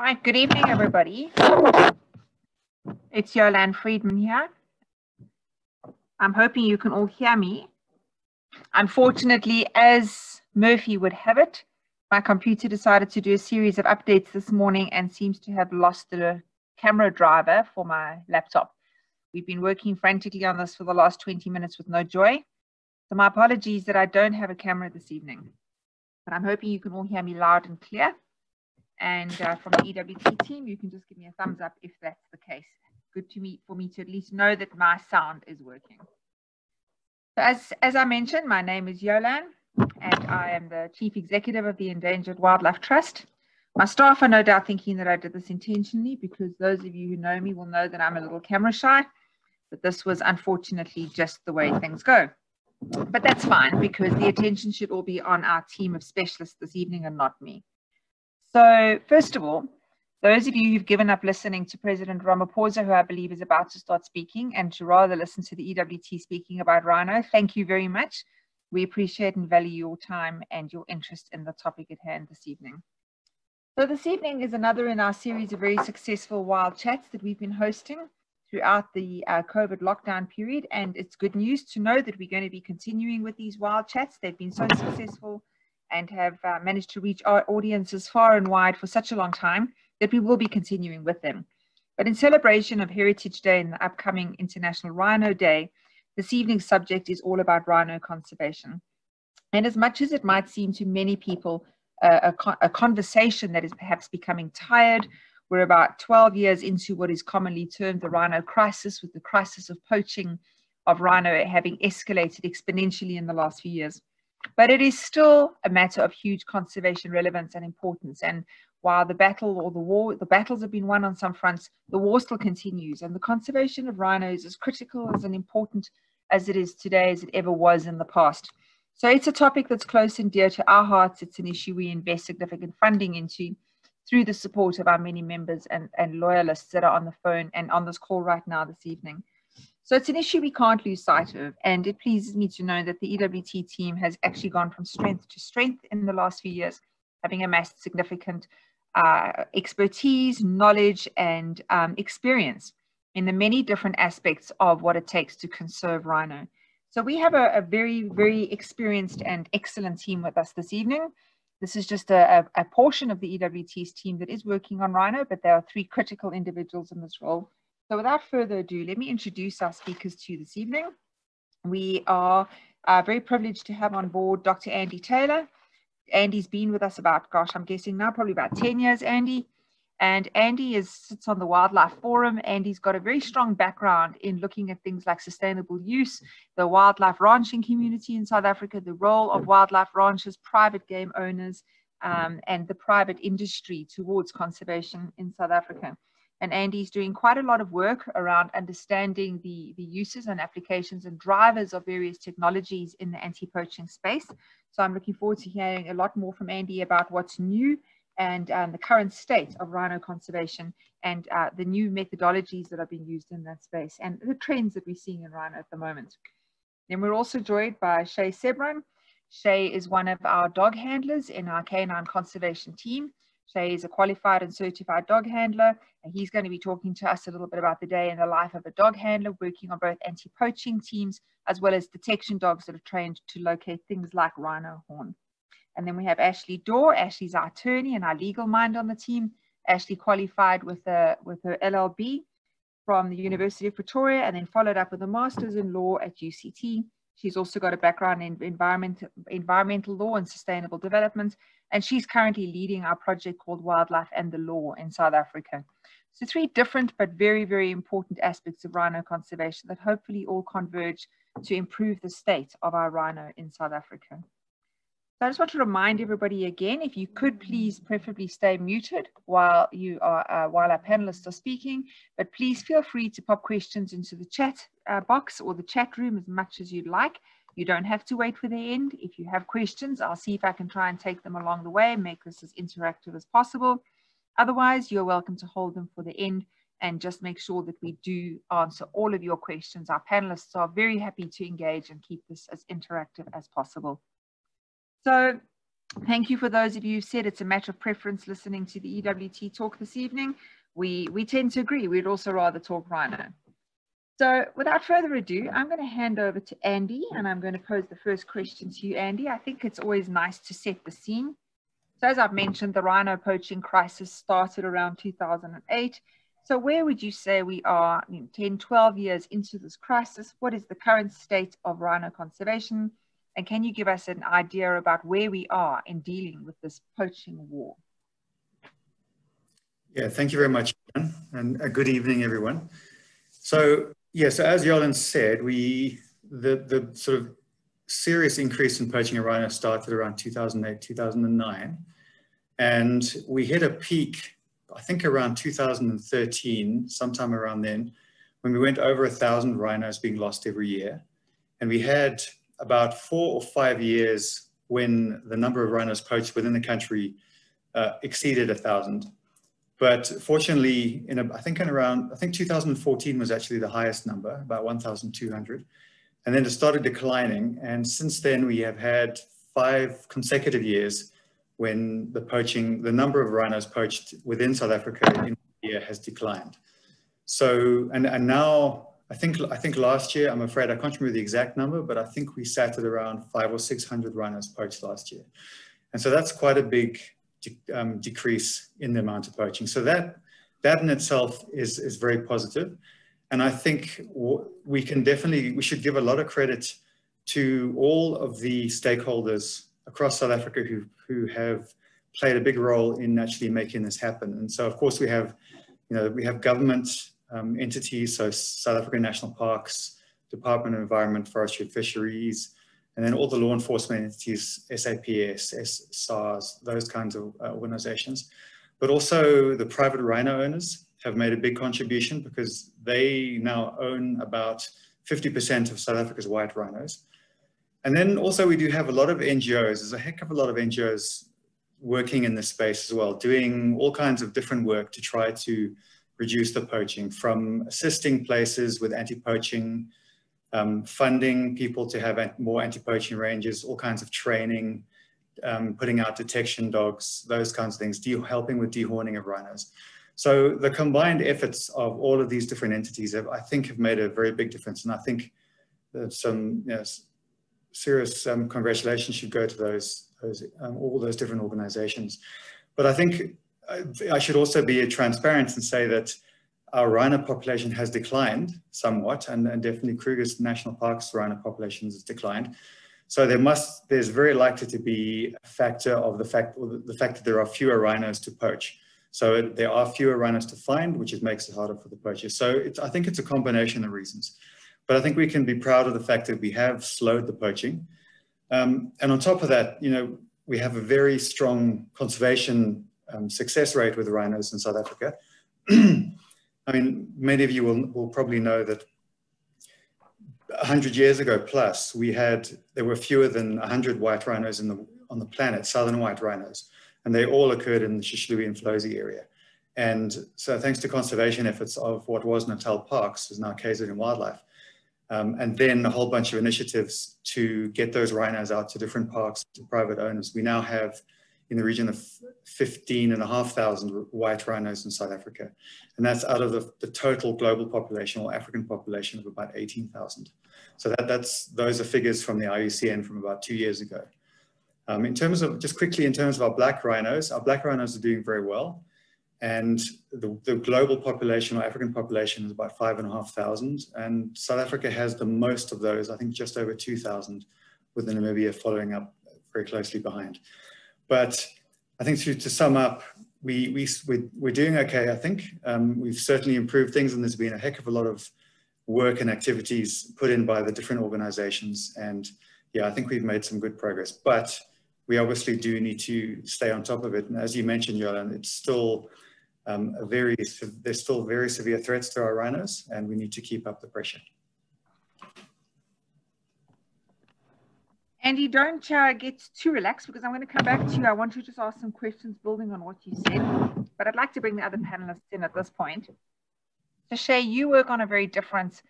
Hi, good evening, everybody. It's Yolande Friedman here. I'm hoping you can all hear me. Unfortunately, as Murphy would have it, my computer decided to do a series of updates this morning and seems to have lost the camera driver for my laptop. We've been working frantically on this for the last 20 minutes with no joy. So my apologies that I don't have a camera this evening, but I'm hoping you can all hear me loud and clear. And from the EWT team, you can just give me a thumbs up if that's the case. Good for me to at least know that my sound is working. So as I mentioned, my name is Yolande, and I am the Chief Executive of the Endangered Wildlife Trust. My staff are no doubt thinking that I did this intentionally, because those of you who know me will know that I'm a little camera shy, but this was unfortunately just the way things go. But that's fine, because the attention should all be on our team of specialists this evening and not me. So first of all, those of you who've given up listening to President Ramaphosa, who I believe is about to start speaking, and to rather listen to the EWT speaking about rhino, thank you very much. We appreciate and value your time and your interest in the topic at hand this evening. So this evening is another in our series of very successful wild chats that we've been hosting throughout the COVID lockdown period. And it's good news to know that we're going to be continuing with these wild chats. They've been so successful and have managed to reach our audiences far and wide for such a long time that we will be continuing with them. But in celebration of Heritage Day and the upcoming International Rhino Day, this evening's subject is all about rhino conservation. And as much as it might seem to many people a conversation that is perhaps becoming tired, we're about 12 years into what is commonly termed the Rhino Crisis, with the crisis of poaching of rhino having escalated exponentially in the last few years. But it is still a matter of huge conservation relevance and importance. And while the battle or the battles have been won on some fronts, the war still continues. And the conservation of rhinos is as critical as and important as it is today as it ever was in the past. So it's a topic that's close and dear to our hearts. It's an issue we invest significant funding into through the support of our many members and loyalists that are on the phone and on this call right now this evening. So it's an issue we can't lose sight of, and it pleases me to know that the EWT team has actually gone from strength to strength in the last few years, having amassed significant expertise, knowledge, and experience in the many different aspects of what it takes to conserve rhino. So we have a very, very experienced and excellent team with us this evening. This is just a portion of the EWT's team that is working on rhino, but there are three critical individuals in this role. So without further ado, let me introduce our speakers to you this evening. We are very privileged to have on board Dr. Andy Taylor. Andy's been with us about, gosh, I'm guessing now probably about 10 years, Andy. And Andy sits on the Wildlife Forum. Andy's got a very strong background in looking at things like sustainable use, the wildlife ranching community in South Africa, the role of wildlife ranchers, private game owners, and the private industry towards conservation in South Africa. And Andy's doing quite a lot of work around understanding the uses and applications and drivers of various technologies in the anti-poaching space. So I'm looking forward to hearing a lot more from Andy about what's new and the current state of rhino conservation and the new methodologies that are being used in that space and the trends that we're seeing in rhino at the moment. Then we're also joined by Shayen Seebran. Shay is one of our dog handlers in our canine conservation team. Shay is a qualified and certified dog handler, and he's going to be talking to us a little bit about the day in the life of a dog handler, working on both anti-poaching teams as well as detection dogs that are trained to locate things like rhino horn. And then we have Ashleigh Dore. Ashley's our attorney and our legal mind on the team. Ashley qualified with her LLB from the University of Pretoria and then followed up with a master's in law at UCT. She's also got a background in environmental law and sustainable development, and she's currently leading our project called Wildlife and the Law in South Africa. So three different but very, very important aspects of rhino conservation that hopefully all converge to improve the state of our rhino in South Africa. So I just want to remind everybody again, if you could please preferably stay muted while our panelists are speaking, but please feel free to pop questions into the chat box or the chat room as much as you'd like. You don't have to wait for the end. If you have questions, I'll see if I can try and take them along the way and make this as interactive as possible. Otherwise, you're welcome to hold them for the end and just make sure that we do answer all of your questions. Our panelists are very happy to engage and keep this as interactive as possible. So Thank you for those of you who said it's a matter of preference listening to the EWT talk this evening. We tend to agree. We'd also rather talk rhino. So without further ado, I'm going to hand over to Andy, and I'm going to pose the first question to you, Andy. I think it's always nice to set the scene. So as I've mentioned, the rhino poaching crisis started around 2008. So where would you say we are 10, 12 years into this crisis? What is the current state of rhino conservation? And can you give us an idea about where we are in dealing with this poaching war? Yeah, thank you very much, Jan, and a good evening, everyone. So, so as Yolanda said, the sort of serious increase in poaching of rhino started around 2008, 2009. And we hit a peak, I think around 2013, sometime around then, when we went over 1,000 rhinos being lost every year. And we had about 4 or 5 years when the number of rhinos poached within the country exceeded 1,000. But fortunately, I think 2014 was actually the highest number, about 1,200. And then it started declining. And since then, we have had 5 consecutive years when the number of rhinos poached within South Africa in a year has declined. So, and now, I think last year, I'm afraid I can't remember the exact number, but I think we sat at around 500 or 600 rhinos poached last year. And so that's quite a big decrease in the amount of poaching. So that in itself is very positive. And I think we should give a lot of credit to all of the stakeholders across South Africa who have played a big role in actually making this happen. And so, of course, we have government entities, so South African National Parks, Department of Environment, Forestry and Fisheries, and then all the law enforcement entities, SAPS, SARS, those kinds of organizations. But also the private rhino owners have made a big contribution because they now own about 50% of South Africa's white rhinos. And then also we do have a lot of NGOs. There's a heck of a lot of NGOs working in this space as well, doing all kinds of different work to try to reduce the poaching, from assisting places with anti-poaching, funding people to have more anti-poaching ranges, all kinds of training, putting out detection dogs, those kinds of things, helping with dehorning of rhinos. So the combined efforts of all of these different entities, I think, have made a very big difference. And I think that some serious congratulations should go to all those different organizations. But I think I should also be transparent and say that our rhino population has declined somewhat, and definitely Kruger's National Park's rhino population has declined. So there's very likely to be a factor of the fact that there are fewer rhinos to poach. So there are fewer rhinos to find, which makes it harder for the poachers. So I think it's a combination of reasons. But I think we can be proud of the fact that we have slowed the poaching. And on top of that, we have a very strong conservation success rate with rhinos in South Africa. I mean, many of you will probably know that 100 years ago plus, there were fewer than 100 white rhinos on the planet, southern white rhinos, and they all occurred in the Ashleigh and Flosie area. And so thanks to conservation efforts of what was Natal Parks, is now KZN Wildlife, and then a whole bunch of initiatives to get those rhinos out to different parks, to private owners. We now have in the region of 15,500 white rhinos in South Africa. And that's out of the total global population or African population of about 18,000. So those are figures from the IUCN from about 2 years ago. Just quickly, in terms of our black rhinos are doing very well. And the global population or African population is about 5,500. And South Africa has the most of those, I think just over 2,000, with Namibia following up very closely behind. But I think to sum up, we're doing okay, I think. We've certainly improved things, and there's been a heck of a lot of work and activities put in by the different organizations. And yeah, I think we've made some good progress, but we obviously do need to stay on top of it. And as you mentioned, Yolanda, it's still there's still very severe threats to our rhinos, and we need to keep up the pressure. Andy, don't get too relaxed, because I'm going to come back to you. I want to just ask some questions building on what you said, but I'd like to bring the other panelists in at this point. So Shay, you work on a very different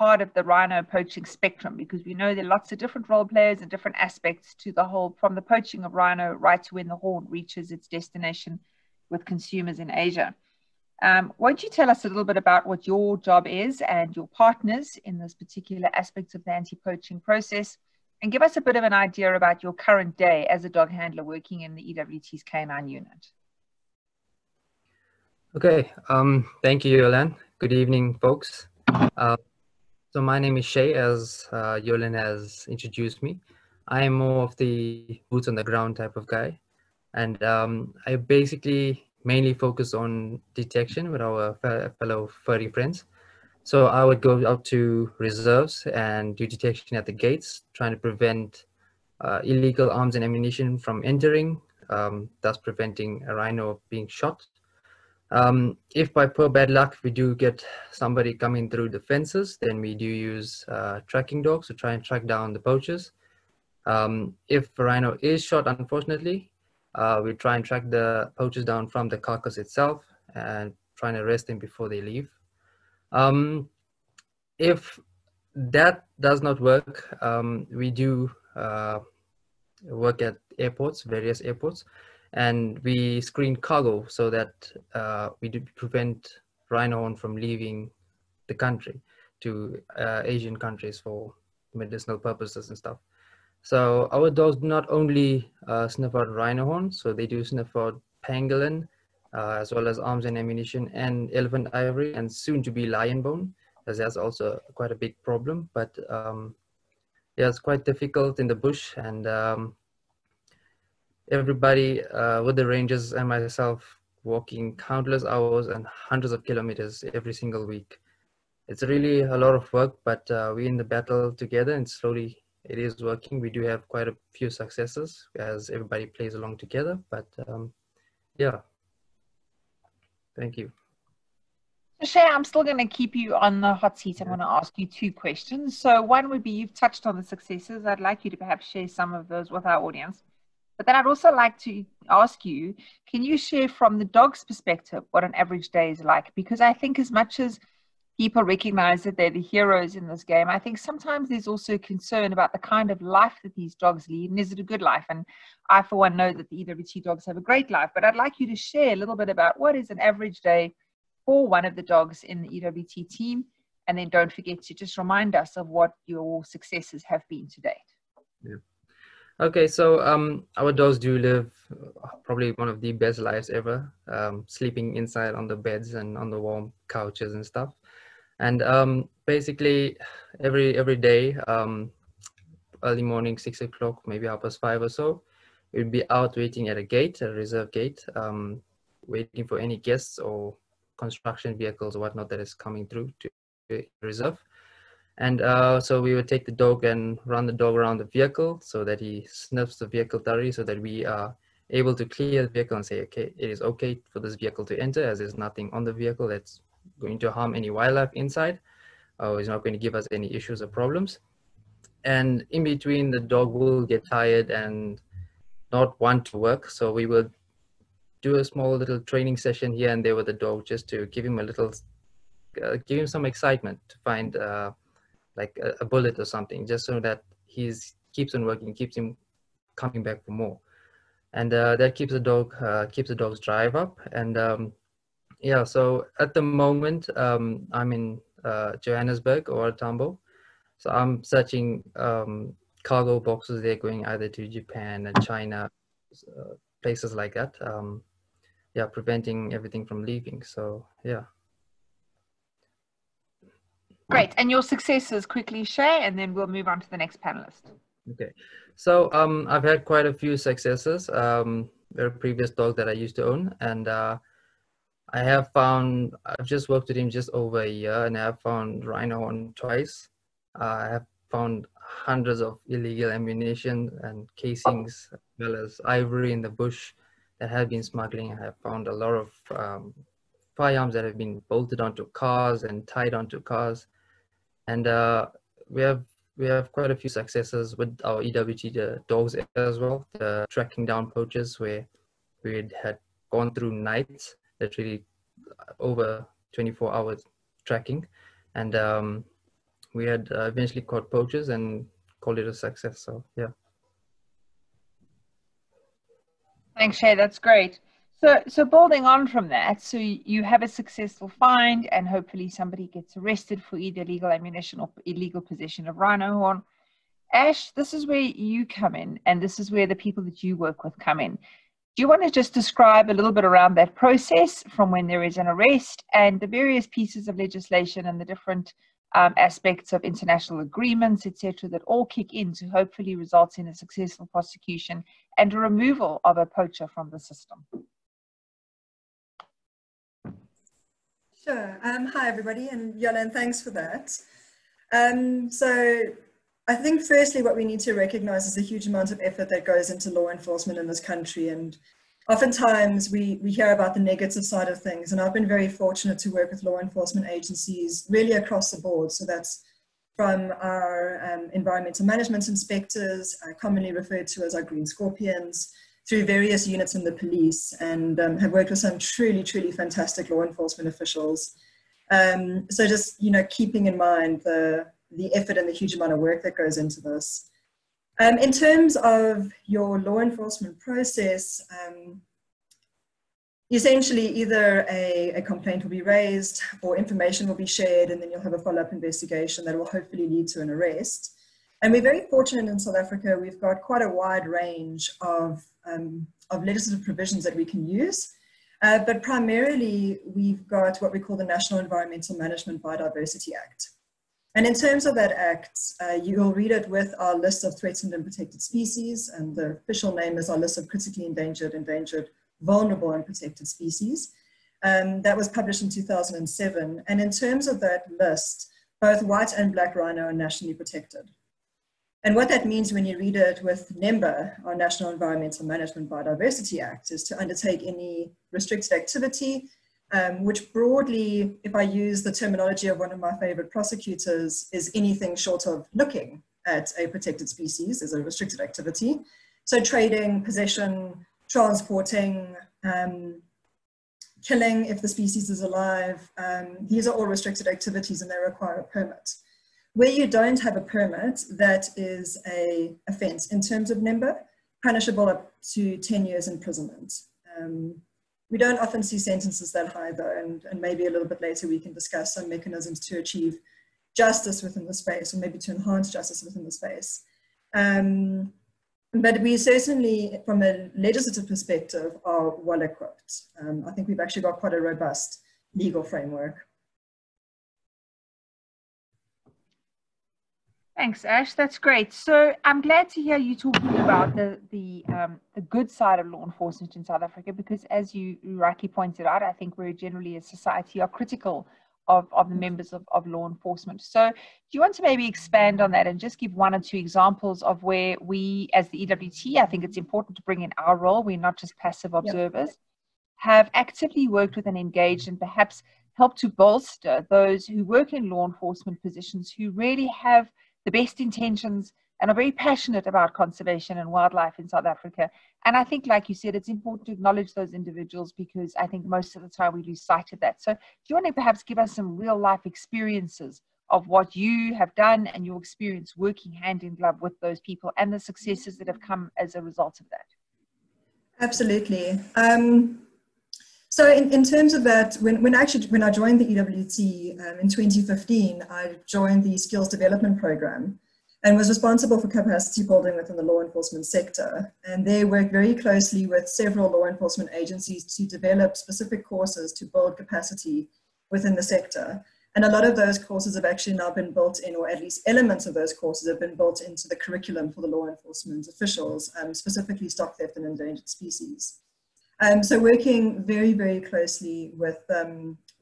part of the rhino poaching spectrum, because we know there are lots of different role players and different aspects to the whole, from the poaching of rhino right to when the horn reaches its destination with consumers in Asia. Won't you tell us a little bit about what your job is and your partners in this particular aspect of the anti-poaching process, and give us a bit of an idea about your current day as a dog handler working in the EWT's K9 unit? Okay, thank you, Yolan. Good evening, folks. So my name is Shay, as Yolan has introduced me. I am more of the boots on the ground type of guy. And I basically mainly focus on detection with our fellow furry friends. So I would go out to reserves and do detection at the gates, trying to prevent illegal arms and ammunition from entering, thus preventing a rhino being shot. If by poor bad luck we do get somebody coming through the fences, then we do use tracking dogs to try and track down the poachers. If a rhino is shot, unfortunately, we try and track the poachers down from the carcass itself and try and arrest them before they leave. If that does not work, we do work at airports, various airports, and we screen cargo so that we do prevent rhino horn from leaving the country to Asian countries for medicinal purposes and stuff. So our dogs not only sniff out rhino horn, so they do sniff out pangolin, as well as arms and ammunition, and elephant ivory, and soon to be lion bone, as that's also quite a big problem. But yeah, it's quite difficult in the bush, and everybody with the rangers and myself walking countless hours and hundreds of kilometers every single week. It's really a lot of work, but we're in the battle together, and slowly it is working. We do have quite a few successes as everybody plays along together, but yeah, thank you. So Shay, I'm still going to keep you on the hot seat. I'm going to ask you two questions. So one would be, you've touched on the successes. I'd like you to perhaps share some of those with our audience. But then I'd also like to ask you, can you share from the dog's perspective what an average day is like? Because I think as much as people recognize that they're the heroes in this game, I think sometimes there's also concern about the kind of life that these dogs lead, and is it a good life? And I, for one, know that the EWT dogs have a great life, but I'd like you to share a little bit about what is an average day for one of the dogs in the EWT team, and then don't forget to just remind us of what your successes have been to date. Yeah. Okay, so our dogs do live probably one of the best lives ever, sleeping inside on the beds and on the warm couches and stuff. And basically every day, early morning, 6 o'clock, maybe 5:30 or so, we'd be out waiting at a gate, a reserve gate, waiting for any guests or construction vehicles or whatnot that is coming through to the reserve. And so we would take the dog and run the dog around the vehicle so that he sniffs the vehicle thoroughly, so that we are able to clear the vehicle and say, okay, it is okay for this vehicle to enter, as there's nothing on the vehicle that's going to harm any wildlife inside, or is not going to give us any issues or problems. And in between, the dog will get tired and not want to work, so we will do a small little training session here and there with the dog, just to give him a little, give him some excitement to find like a bullet or something, just so that he keeps on working, keeps him coming back for more. And that keeps the dog's drive up. And yeah, so at the moment, I'm in Johannesburg or Tambo. So I'm searching cargo boxes there going either to Japan and China, places like that. Yeah, preventing everything from leaving. So yeah. Great. And your successes quickly, Shay, and then we'll move on to the next panelist. Okay. So I've had quite a few successes. There are previous dogs that I used to own, and I've just worked with him just over a year, and I have found rhino horn twice. I have found hundreds of illegal ammunition and casings, as well as ivory in the bush that have been smuggling. I have found a lot of firearms that have been bolted onto cars and tied onto cars. And we have quite a few successes with our EWT dogs as well, the tracking down poachers, where we had gone through nights, literally over 24 hours tracking. And we had eventually caught poachers and called it a success. So yeah. Thanks, Shay. That's great. So building on from that, so you have a successful find, and hopefully somebody gets arrested for either illegal ammunition or illegal possession of rhino horn. Ash, this is where you come in, and this is where the people that you work with come in. Do you want to just describe a little bit around that process from when there is an arrest and the various pieces of legislation and the different aspects of international agreements, etc., that all kick in to hopefully result in a successful prosecution and a removal of a poacher from the system? Sure. Hi, everybody, and Yolan, thanks for that. So I think firstly what we need to recognize is the huge amount of effort that goes into law enforcement in this country, and oftentimes we hear about the negative side of things, and I've been very fortunate to work with law enforcement agencies really across the board. So that's from our environmental management inspectors, commonly referred to as our green scorpions, through various units in the police, and have worked with some truly, truly fantastic law enforcement officials. So just, keeping in mind the effort and the huge amount of work that goes into this. In terms of your law enforcement process, essentially either a complaint will be raised or information will be shared, and then you'll have a follow-up investigation that will hopefully lead to an arrest. And we're very fortunate in South Africa. We've got quite a wide range of legislative provisions that we can use. But primarily, we've got what we call the National Environmental Management Biodiversity Act. And in terms of that act, you'll read it with our list of threatened and protected species, and the official name is our list of critically endangered, vulnerable and protected species. That was published in 2007. And in terms of that list, both white and black rhino are nationally protected. And what that means when you read it with NEMBA, our National Environmental Management Biodiversity Act, is to undertake any restricted activity, which broadly, if I use the terminology of one of my favorite prosecutors, is anything short of looking at a protected species as a restricted activity. So trading, possession, transporting, killing if the species is alive, these are all restricted activities and they require a permit. Where you don't have a permit, that is an offence in terms of NEMBA, punishable up to 10 years imprisonment. We don't often see sentences that high though, and maybe a little bit later we can discuss some mechanisms to achieve justice within the space, or maybe to enhance justice within the space. But we certainly, from a legislative perspective, are well equipped. I think we've actually got quite a robust legal framework. Thanks, Ash. That's great. So I'm glad to hear you talking about the good side of law enforcement in South Africa, because as you rightly pointed out, I think we're generally as society are critical of the members of law enforcement. So do you want to maybe expand on that and just give one or two examples of where we, as the EWT, I think it's important to bring in our role, we're not just passive observers, have actively worked with and engaged and perhaps helped to bolster those who work in law enforcement positions who really have the best intentions and are very passionate about conservation and wildlife in South Africa. And I think, like you said, it's important to acknowledge those individuals, because I think most of the time we lose sight of that. So do you want to perhaps give us some real life experiences of what you have done and your experience working hand in glove with those people and the successes that have come as a result of that? Absolutely. So in terms of that, when I joined the EWT in 2015, I joined the Skills Development Program and was responsible for capacity building within the law enforcement sector. And they worked very closely with several law enforcement agencies to develop specific courses to build capacity within the sector. And a lot of those courses have actually now been built in, or at least elements of those courses have been built into the curriculum for the law enforcement officials, specifically stock theft and endangered species. So working very, very closely with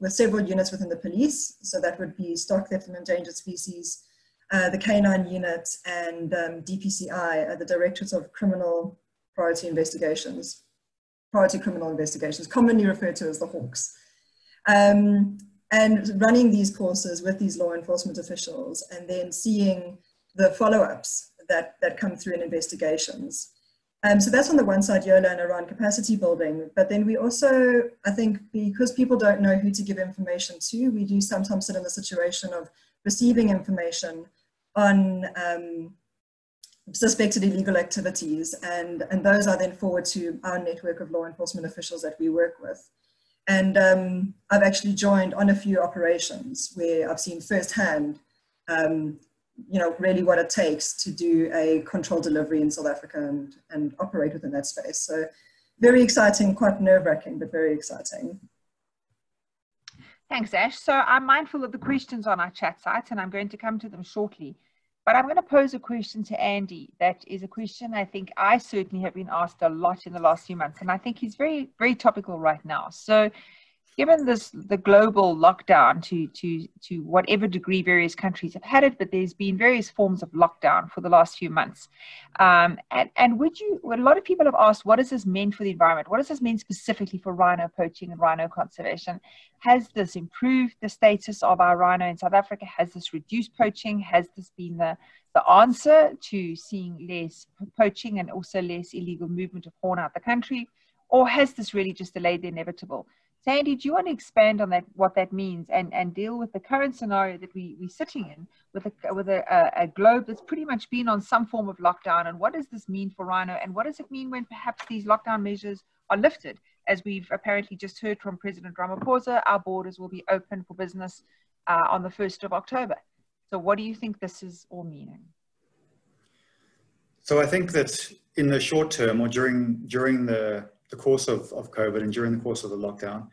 several units within the police. So that would be stock theft and endangered species, the K9 unit, and DPCI, the Directorate of Priority Criminal Investigations, commonly referred to as the Hawks. And running these courses with these law enforcement officials, and then seeing the follow-ups that come through in investigations. So that's on the one side, YOLO, and around capacity building. But then we also, I think, because people don't know who to give information to, we do sometimes sit in the situation of receiving information on suspected illegal activities, and those are then forwarded to our network of law enforcement officials that we work with. And I've actually joined on a few operations where I've seen firsthand you know, really what it takes to do a controlled delivery in South Africa and operate within that space. So very exciting, quite nerve-wracking, but very exciting. Thanks, Ash. So I'm mindful of the questions on our chat site, and I'm going to come to them shortly. But I'm going to pose a question to Andy. That is a question I think I certainly have been asked a lot in the last few months, and I think he's very, very topical right now. So given the global lockdown to whatever degree various countries have had it, but there's been various forms of lockdown for the last few months. And a lot of people have asked, what does this mean for the environment? What does this mean specifically for rhino poaching and rhino conservation? Has this improved the status of our rhino in South Africa? Has this reduced poaching? Has this been the answer to seeing less poaching and also less illegal movement of horn out the country? Or has this really just delayed the inevitable? Sandy, do you want to expand on that, what that means, and deal with the current scenario that we're sitting in with a globe that's pretty much been on some form of lockdown, and what does this mean for rhino, and what does it mean when perhaps these lockdown measures are lifted? As we've apparently just heard from President Ramaphosa, our borders will be open for business on the 1st of October. So what do you think this is all meaning? So I think that in the short term, or during the course of COVID and during the course of the lockdown,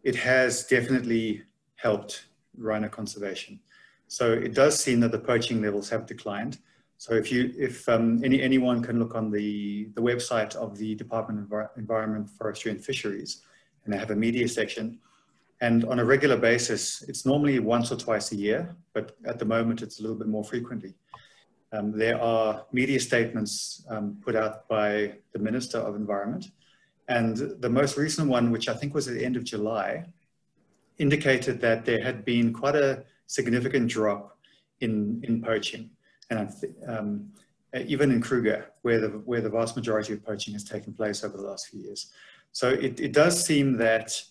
it has definitely helped rhino conservation. So it does seem that the poaching levels have declined. So if anyone can look on the website of the Department of Environment, Forestry and Fisheries, and they have a media section, and on a regular basis, it's normally once or twice a year, but at the moment it's a little bit more frequently. There are media statements put out by the Minister of Environment, and the most recent one, which I think was at the end of July, indicated that there had been quite a significant drop in poaching, and even in Kruger, where the vast majority of poaching has taken place over the last few years. So it does seem that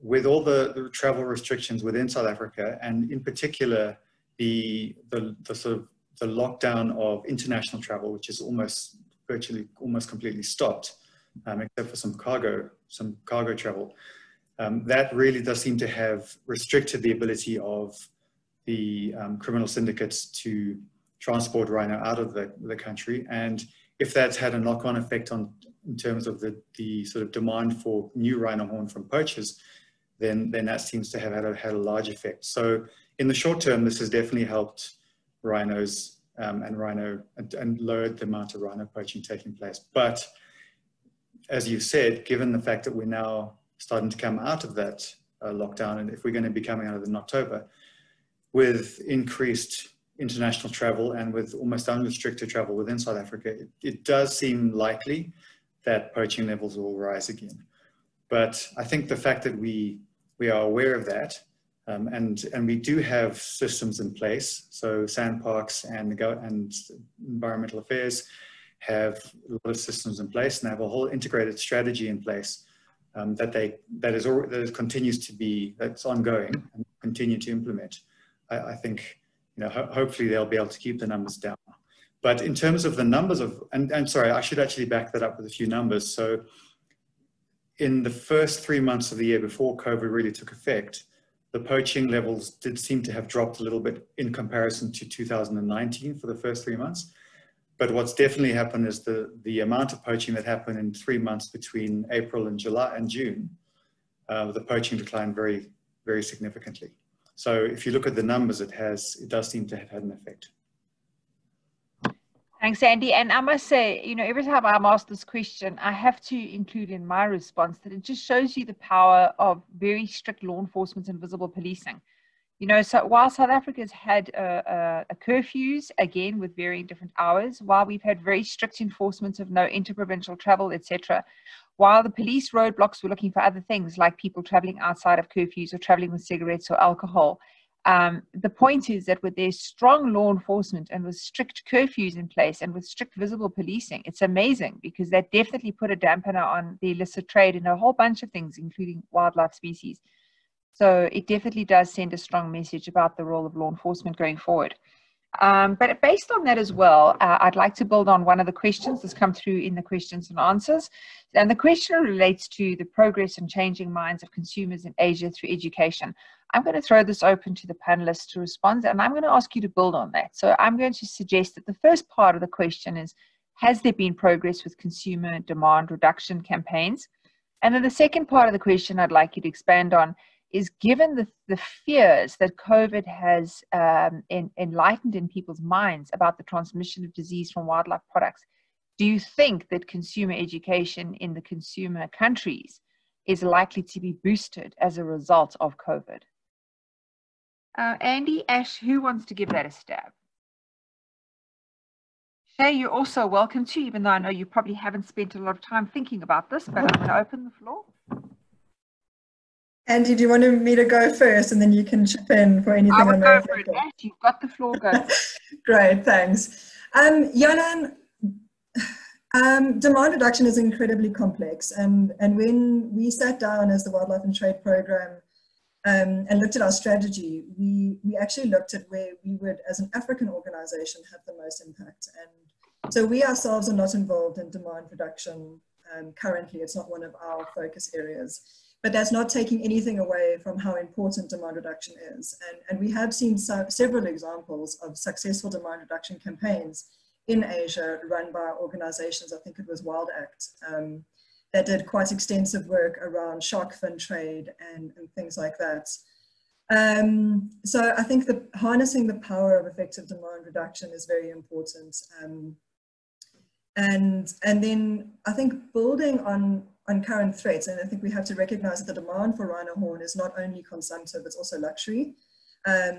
with all the travel restrictions within South Africa, and in particular the sort of the lockdown of international travel, which is virtually almost completely stopped, except for some cargo travel. That really does seem to have restricted the ability of the criminal syndicates to transport rhino out of the country. And if that's had a knock-on effect in terms of the sort of demand for new rhino horn from poachers, then that seems to have had a large effect. So in the short term, this has definitely helped rhinos and lowered the amount of rhino poaching taking place. But as you said, given the fact that we're now starting to come out of that lockdown, and if we're going to be coming out of it in October, with increased international travel and with almost unrestricted travel within South Africa, it does seem likely that poaching levels will rise again. But I think the fact that we are aware of that, and we do have systems in place. So Sandparks and Environmental Affairs have a lot of systems in place and have a whole integrated strategy in place that continues to be, that's ongoing and continue to implement. I think, hopefully they'll be able to keep the numbers down. But in terms of the numbers of, and sorry, I should actually back that up with a few numbers. So in the first 3 months of the year before COVID really took effect, the poaching levels did seem to have dropped a little bit in comparison to 2019 for the first 3 months. But what's definitely happened is the amount of poaching that happened in 3 months between April and June, the poaching declined very, very significantly. So if you look at the numbers, it does seem to have had an effect. Thanks, Andy. And I must say, every time I'm asked this question, I have to include in my response that it just shows you the power of very strict law enforcement and visible policing. So while South Africa's had a curfews, again, with varying different hours, while we've had very strict enforcement of no interprovincial travel, etc., while the police roadblocks were looking for other things like people traveling outside of curfews or traveling with cigarettes or alcohol, The point is that with their strong law enforcement and with strict curfews in place and with strict visible policing, it's amazing, because that definitely put a dampener on the illicit trade in a whole bunch of things, including wildlife species. So it definitely does send a strong message about the role of law enforcement going forward. But based on that as well, I'd like to build on one of the questions that's come through in the questions and answers. And the question relates to the progress and changing minds of consumers in Asia through education. I'm going to throw this open to the panelists to respond, and I'm going to ask you to build on that. So I'm going to suggest that the first part of the question is, has there been progress with consumer demand reduction campaigns? And then the second part of the question I'd like you to expand on is, given the fears that COVID has enlightened in people's minds about the transmission of disease from wildlife products, do you think that consumer education in the consumer countries is likely to be boosted as a result of COVID? Andy, Ash, who wants to give that a stab? Shay, you're also welcome to, even though I know you probably haven't spent a lot of time thinking about this, but I'm going to open the floor. Andy, do you want me to go first, and then you can chip in for anything I would go for it. it, Ash. You've got the floor, go. Great, thanks. Yalan, demand reduction is incredibly complex, and when we sat down as the Wildlife and Trade Program and looked at our strategy, we actually looked at where we would, as an African organization, have the most impact. And so we ourselves are not involved in demand reduction currently. It's not one of our focus areas. But that's not taking anything away from how important demand reduction is. And we have seen several examples of successful demand reduction campaigns in Asia run by organizations. I think it was Wild Act, that did quite extensive work around shark fin trade and things like that. So I think that harnessing the power of effective demand reduction is very important. And then I think building on current threats, and I think we have to recognize that the demand for rhino horn is not only consumptive, it's also luxury.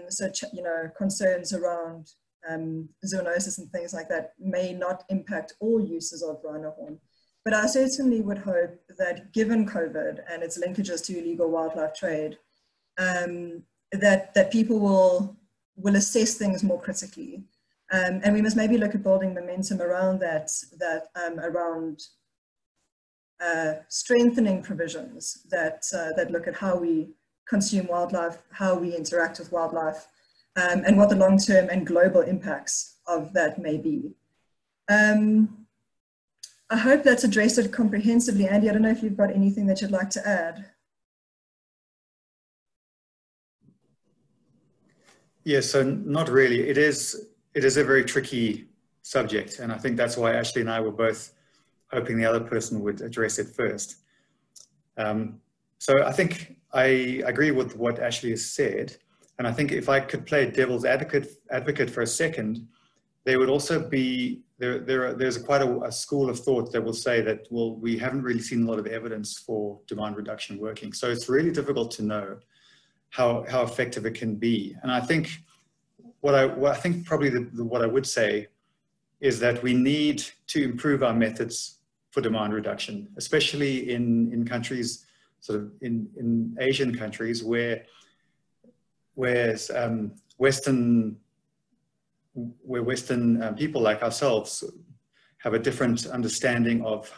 So, you know, concerns around zoonosis and things like that may not impact all uses of rhino horn. But I certainly would hope that, given COVID and its linkages to illegal wildlife trade, that people will assess things more critically. And we must maybe look at building momentum around that, around strengthening provisions that look at how we consume wildlife, how we interact with wildlife, and what the long-term and global impacts of that may be. I hope that's addressed it comprehensively. Andy, I don't know if you've got anything that you'd like to add. Yes, so not really. It is a very tricky subject, and I think that's why Ashleigh and I were both hoping the other person would address it first. So I think I agree with what Ashleigh has said, and I think if I could play devil's advocate for a second, there would also be, there's quite a school of thought that will say that, well, we haven't really seen a lot of evidence for demand reduction working. So it's really difficult to know how effective it can be. And I think what I think probably what I would say is that we need to improve our methods for demand reduction, especially in countries, sort of in Asian countries where Western people like ourselves have a different understanding of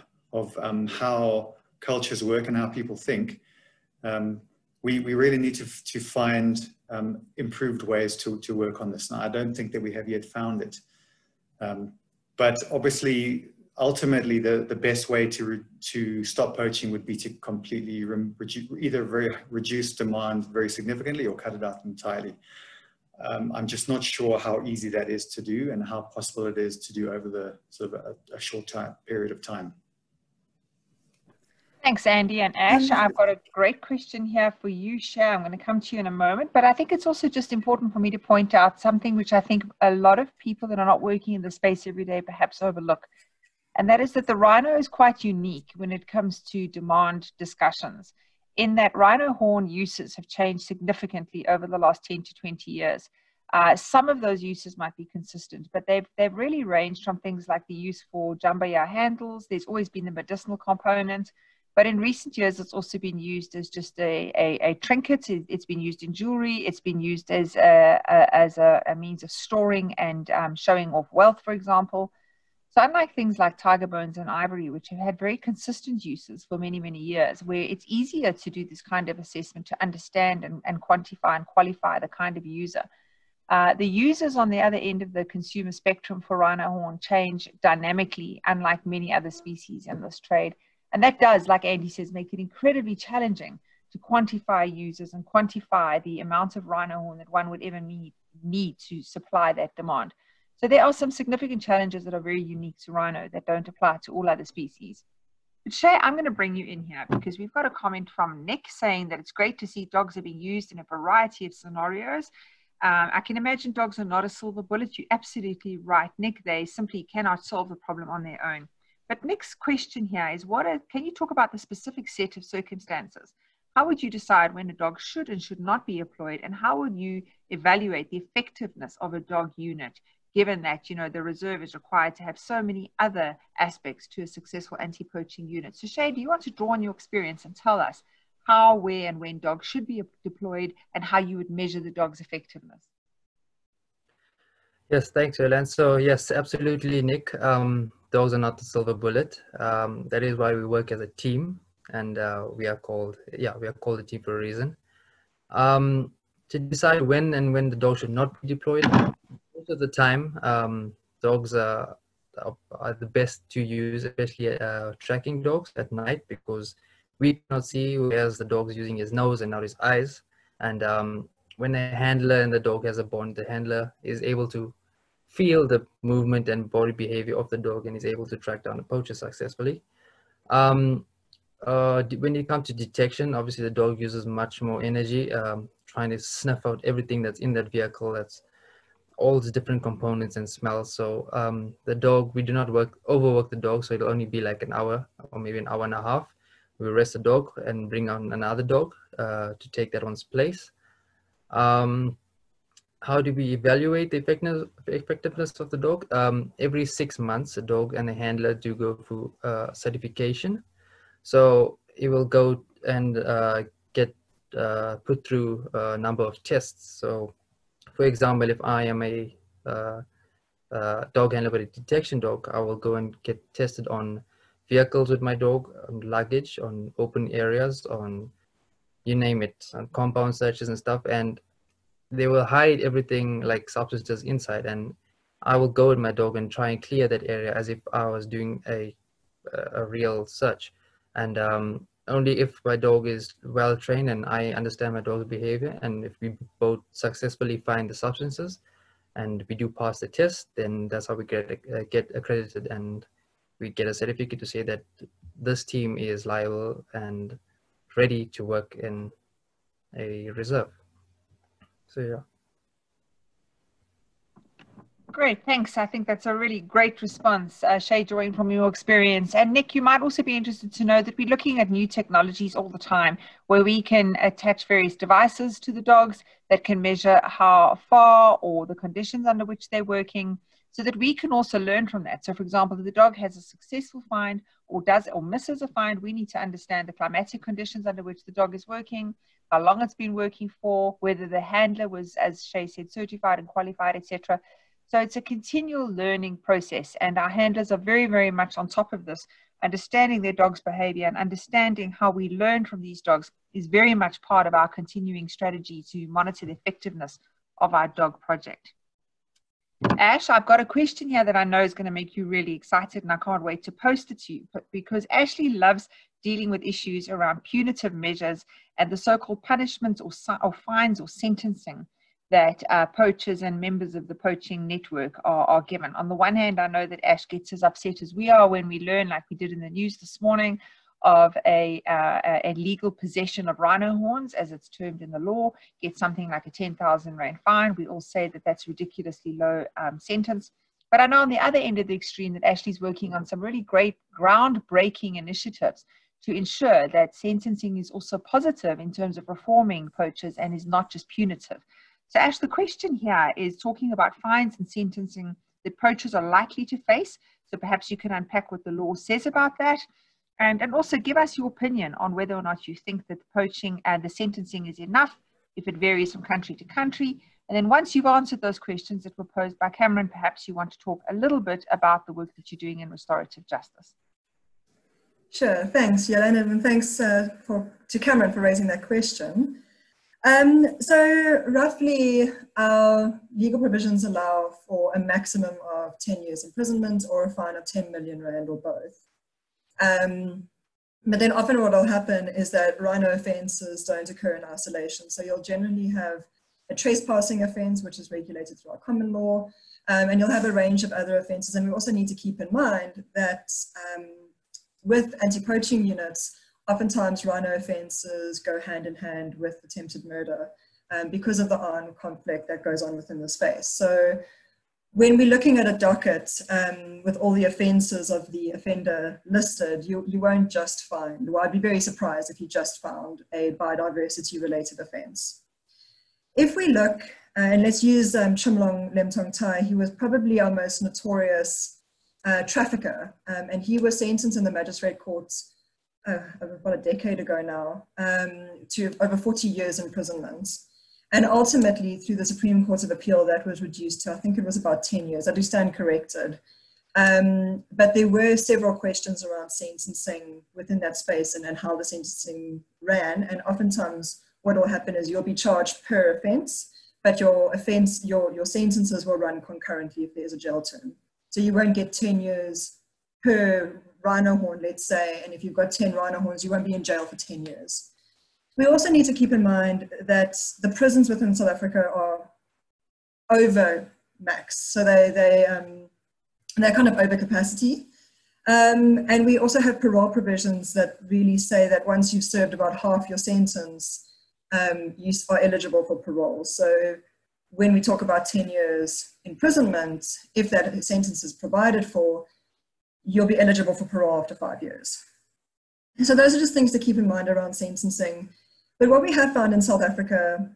how cultures work and how people think. We really need to find improved ways to work on this. Now, I don't think that we have yet found it. But obviously, ultimately, the best way to stop poaching would be to completely reduce demand very significantly or cut it out entirely. I'm just not sure how easy that is to do and how possible it is to do over the sort of a short period of time. Thanks, Andy and Ash. I've got a great question here for you, Shay. I'm going to come to you in a moment, but I think it's also just important for me to point out something which I think a lot of people that are not working in the space every day perhaps overlook. And that is that the rhino is quite unique when it comes to demand discussions, in that rhino horn uses have changed significantly over the last 10 to 20 years. Some of those uses might be consistent, but they've really ranged from things like the use for jambalaya handles. There's always been the medicinal component, But in recent years, it's also been used as just a trinket. It's been used in jewelry. It's been used as a means of storing and showing off wealth, for example. So unlike things like tiger bones and ivory, which have had very consistent uses for many, many years, where it's easier to do this kind of assessment to understand and quantify and qualify the kind of user, the users on the other end of the consumer spectrum for rhino horn change dynamically, unlike many other species in this trade. And that does, like Andy says, make it incredibly challenging to quantify users and quantify the amount of rhino horn that one would ever need to supply that demand. So there are some significant challenges that are very unique to rhino that don't apply to all other species. But Shay, I'm going to bring you in here because we've got a comment from Nick saying that it's great to see dogs are being used in a variety of scenarios. I can imagine dogs are not a silver bullet. You're absolutely right, Nick. They simply cannot solve the problem on their own. But Nick's question here is, can you talk about the specific set of circumstances? How would you decide when a dog should and should not be employed? And how would you evaluate the effectiveness of a dog unit, given that, you know, the reserve is required to have so many other aspects to a successful anti-poaching unit? So Shay, do you want to draw on your experience and tell us how, where, and when dogs should be deployed and how you would measure the dog's effectiveness? Yes, thanks, Shayen. So yes, absolutely, Nick. Dogs are not the silver bullet. That is why we work as a team, and we are called a team for a reason. To decide when the dog should not be deployed, most of the time, dogs are the best to use, especially tracking dogs at night, because we cannot see, whereas the dog is using his nose and not his eyes. And when a handler and the dog has a bond, the handler is able to feel the movement and body behavior of the dog and is able to track down a poacher successfully. When it comes to detection, obviously the dog uses much more energy, trying to snuff out everything that's in that vehicle, that's all the different components and smells. So the dog, we do not overwork the dog, so it'll only be like an hour or maybe an hour and a half. We rest the dog and bring on another dog to take that one's place. How do we evaluate the effectiveness of the dog? Every 6 months, a dog and a handler do go through certification. So it will go and get put through a number of tests. So for example, if I am a dog handler with a detection dog, I will go and get tested on vehicles with my dog, on luggage, on open areas, on you name it, on compound searches and stuff. And they will hide everything like substances inside, and I will go with my dog and try and clear that area as if I was doing a real search. And only if my dog is well trained and I understand my dog's behavior, and if we both successfully find the substances and we do pass the test, then that's how we get accredited, and we get a certificate to say that this team is liable and ready to work in a reserve. So yeah. Great, thanks. I think that's a really great response, Shay, drawing from your experience. And Nick, you might also be interested to know that we're looking at new technologies all the time, where we can attach various devices to the dogs that can measure how far or the conditions under which they're working, so that we can also learn from that. So for example, if the dog has a successful find or misses a find, we need to understand the climatic conditions under which the dog is working, how long it's been working for, whether the handler was, as Shay said, certified and qualified, etc. So it's a continual learning process, and our handlers are very, very much on top of this. Understanding their dog's behavior and understanding how we learn from these dogs is very much part of our continuing strategy to monitor the effectiveness of our dog project. Ash, I've got a question here that I know is going to make you really excited, and I can't wait to post it to you, because Ashleigh loves dealing with issues around punitive measures and the so-called punishments or fines or sentencing that poachers and members of the poaching network are given. On the one hand, I know that Ash gets as upset as we are when we learn, like we did in the news this morning, of a legal possession of rhino horns, as it's termed in the law, gets something like a 10,000 Rand fine. We all say that that's ridiculously low sentence. But I know on the other end of the extreme that Ashleigh's working on some really great groundbreaking initiatives to ensure that sentencing is also positive in terms of reforming poachers and is not just punitive. So Ash, the question here is talking about fines and sentencing that poachers are likely to face. So perhaps you can unpack what the law says about that. And also give us your opinion on whether or not you think that the poaching and the sentencing is enough, if it varies from country to country. And then once you've answered those questions that were posed by Cameron, perhaps you want to talk a little bit about the work that you're doing in restorative justice. Sure, thanks, Yelena, and thanks to Cameron for raising that question. So roughly our legal provisions allow for a maximum of 10 years imprisonment or a fine of 10 million rand or both. But then often what will happen is that rhino offences don't occur in isolation. So you'll generally have a trespassing offence, which is regulated through our common law, and you'll have a range of other offences. And we also need to keep in mind that with anti-poaching units, oftentimes rhino offences go hand in hand with attempted murder because of the armed conflict that goes on within the space. So when we're looking at a docket with all the offences of the offender listed, you won't just find, well, I'd be very surprised if you just found a biodiversity related offence. If we look, and let's use Chimlong Lemtong Tai, he was probably our most notorious trafficker, and he was sentenced in the magistrate courts about a decade ago now to over 40 years imprisonment. And ultimately, through the Supreme Court of Appeal, that was reduced to, I think it was about 10 years. I do stand corrected. But there were several questions around sentencing within that space and how the sentencing ran. And oftentimes, what will happen is you'll be charged per offence, but your sentences will run concurrently if there's a jail term. So you won't get 10 years per rhino horn, let's say, and if you've got 10 rhino horns, you won't be in jail for 10 years. We also need to keep in mind that the prisons within South Africa are over max. So they're kind of over capacity. And we also have parole provisions that really say that once you've served about half your sentence, you are eligible for parole. So when we talk about 10 years imprisonment, if that sentence is provided for, you'll be eligible for parole after 5 years. So those are just things to keep in mind around sentencing. But what we have found in South Africa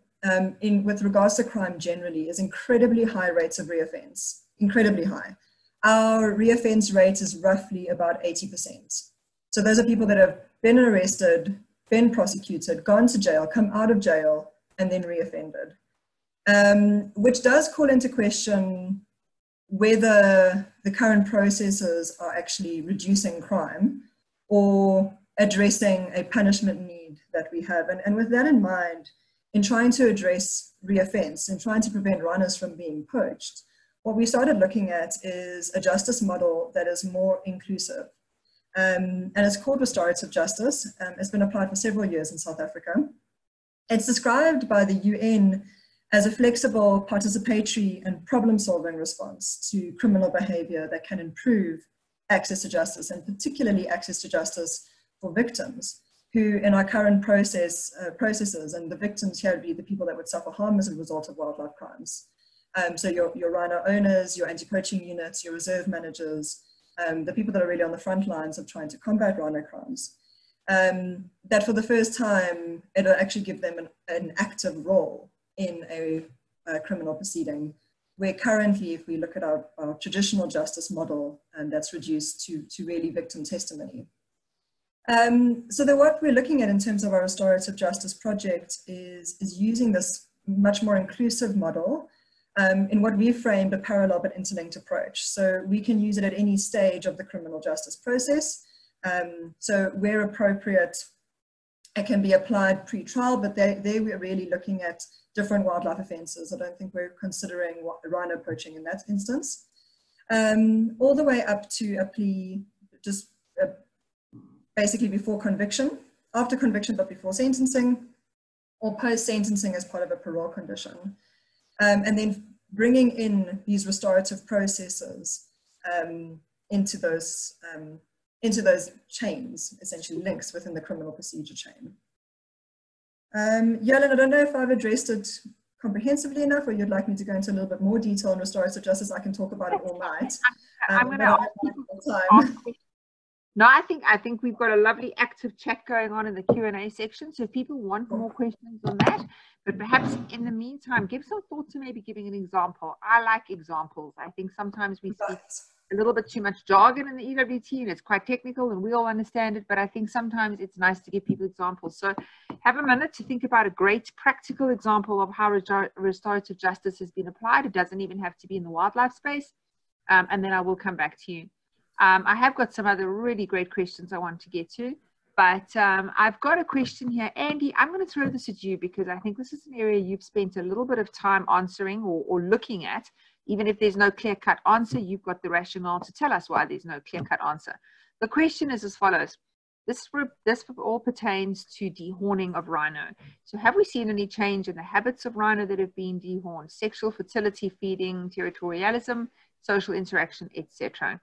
with regards to crime generally is incredibly high rates of reoffence, incredibly high. Our reoffence rate is roughly about 80%. So those are people that have been arrested, been prosecuted, gone to jail, come out of jail, and then reoffended. Which does call into question whether the current processes are actually reducing crime or addressing a punishment need that we have. And with that in mind, in trying to address reoffence and trying to prevent rhinos from being poached, what we started looking at is a justice model that is more inclusive. And it's called restorative justice. It's been applied for several years in South Africa. It's described by the UN as a flexible, participatory, and problem-solving response to criminal behavior that can improve access to justice, and particularly access to justice for victims who, in our current processes, and the victims here would be the people that would suffer harm as a result of wildlife crimes. So your rhino owners, your anti-poaching units, your reserve managers, the people that are really on the front lines of trying to combat rhino crimes. That for the first time, it'll actually give them an active role in a criminal proceeding, where currently, if we look at our traditional justice model, that's reduced to really victim testimony. So what we're looking at in terms of our restorative justice project is using this much more inclusive model in what we framed a parallel but interlinked approach. So we can use it at any stage of the criminal justice process. So where appropriate, it can be applied pre-trial, but there we're really looking at different wildlife offences. I don't think we're considering rhino poaching in that instance. All the way up to a plea, just basically before conviction, after conviction but before sentencing, or post-sentencing as part of a parole condition. And then bringing in these restorative processes into those chains, essentially links within the criminal procedure chain. Yolanda, I don't know if I've addressed it comprehensively enough, or you'd like me to go into a little bit more detail on restorative justice. I can talk about it all night. I'm going to ask people to ask questions. No, I think we've got a lovely active chat going on in the Q&A section. So if people want more questions on that, but perhaps in the meantime, give some thought to maybe giving an example. I like examples. I think sometimes we speak a little bit too much jargon in the EWT, and it's quite technical and we all understand it, but I think sometimes it's nice to give people examples. So have a minute to think about a great practical example of how restorative justice has been applied. It doesn't even have to be in the wildlife space. And then I will come back to you. I have got some other really great questions I want to get to, but I've got a question here. Andy, I'm going to throw this at you because I think this is an area you've spent a little bit of time answering or looking at. Even if there's no clear-cut answer, you've got the rationale to tell us why there's no clear-cut answer. The question is as follows. This all pertains to dehorning of rhino. So have we seen any change in the habits of rhino that have been dehorned? Sexual fertility, feeding, territorialism, social interaction, etc.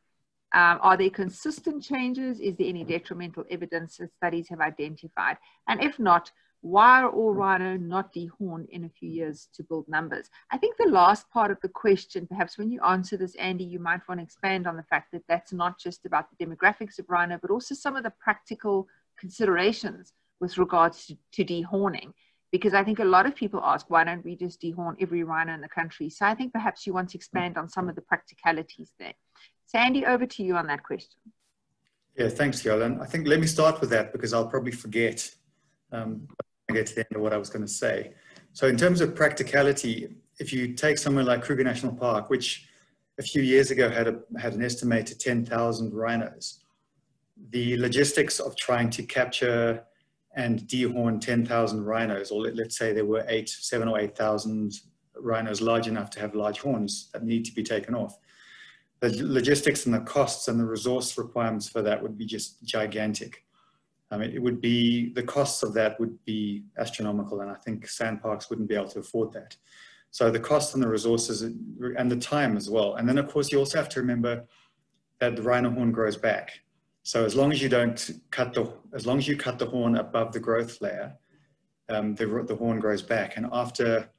Are there consistent changes? Is there any detrimental evidence that studies have identified? And if not, why are all rhino not dehorned in a few years to build numbers? I think the last part of the question, perhaps when you answer this, Andy, you might want to expand on the fact that that's not just about the demographics of rhino, but also some of the practical considerations with regards to dehorning. Because I think a lot of people ask, why don't we just dehorn every rhino in the country? So I think perhaps you want to expand on some of the practicalities there. So Andy, over to you on that question. Yeah, thanks, Yolan. I think let me start with that because I'll probably forget get to the end of what I was going to say. So in terms of practicality, if you take somewhere like Kruger National Park, which a few years ago had an estimated 10,000 rhinos, the logistics of trying to capture and dehorn 10,000 rhinos, or let's say there were 7,000 or 8,000 rhinos large enough to have large horns that need to be taken off. The logistics and the costs and the resource requirements for that would be just gigantic. I mean, it would be, the costs of that would be astronomical, and I think sand parks wouldn't be able to afford that. So the cost and the resources and the time as well. And then of course you also have to remember that the rhino horn grows back. So as long as you cut the horn above the growth layer, the horn grows back. And after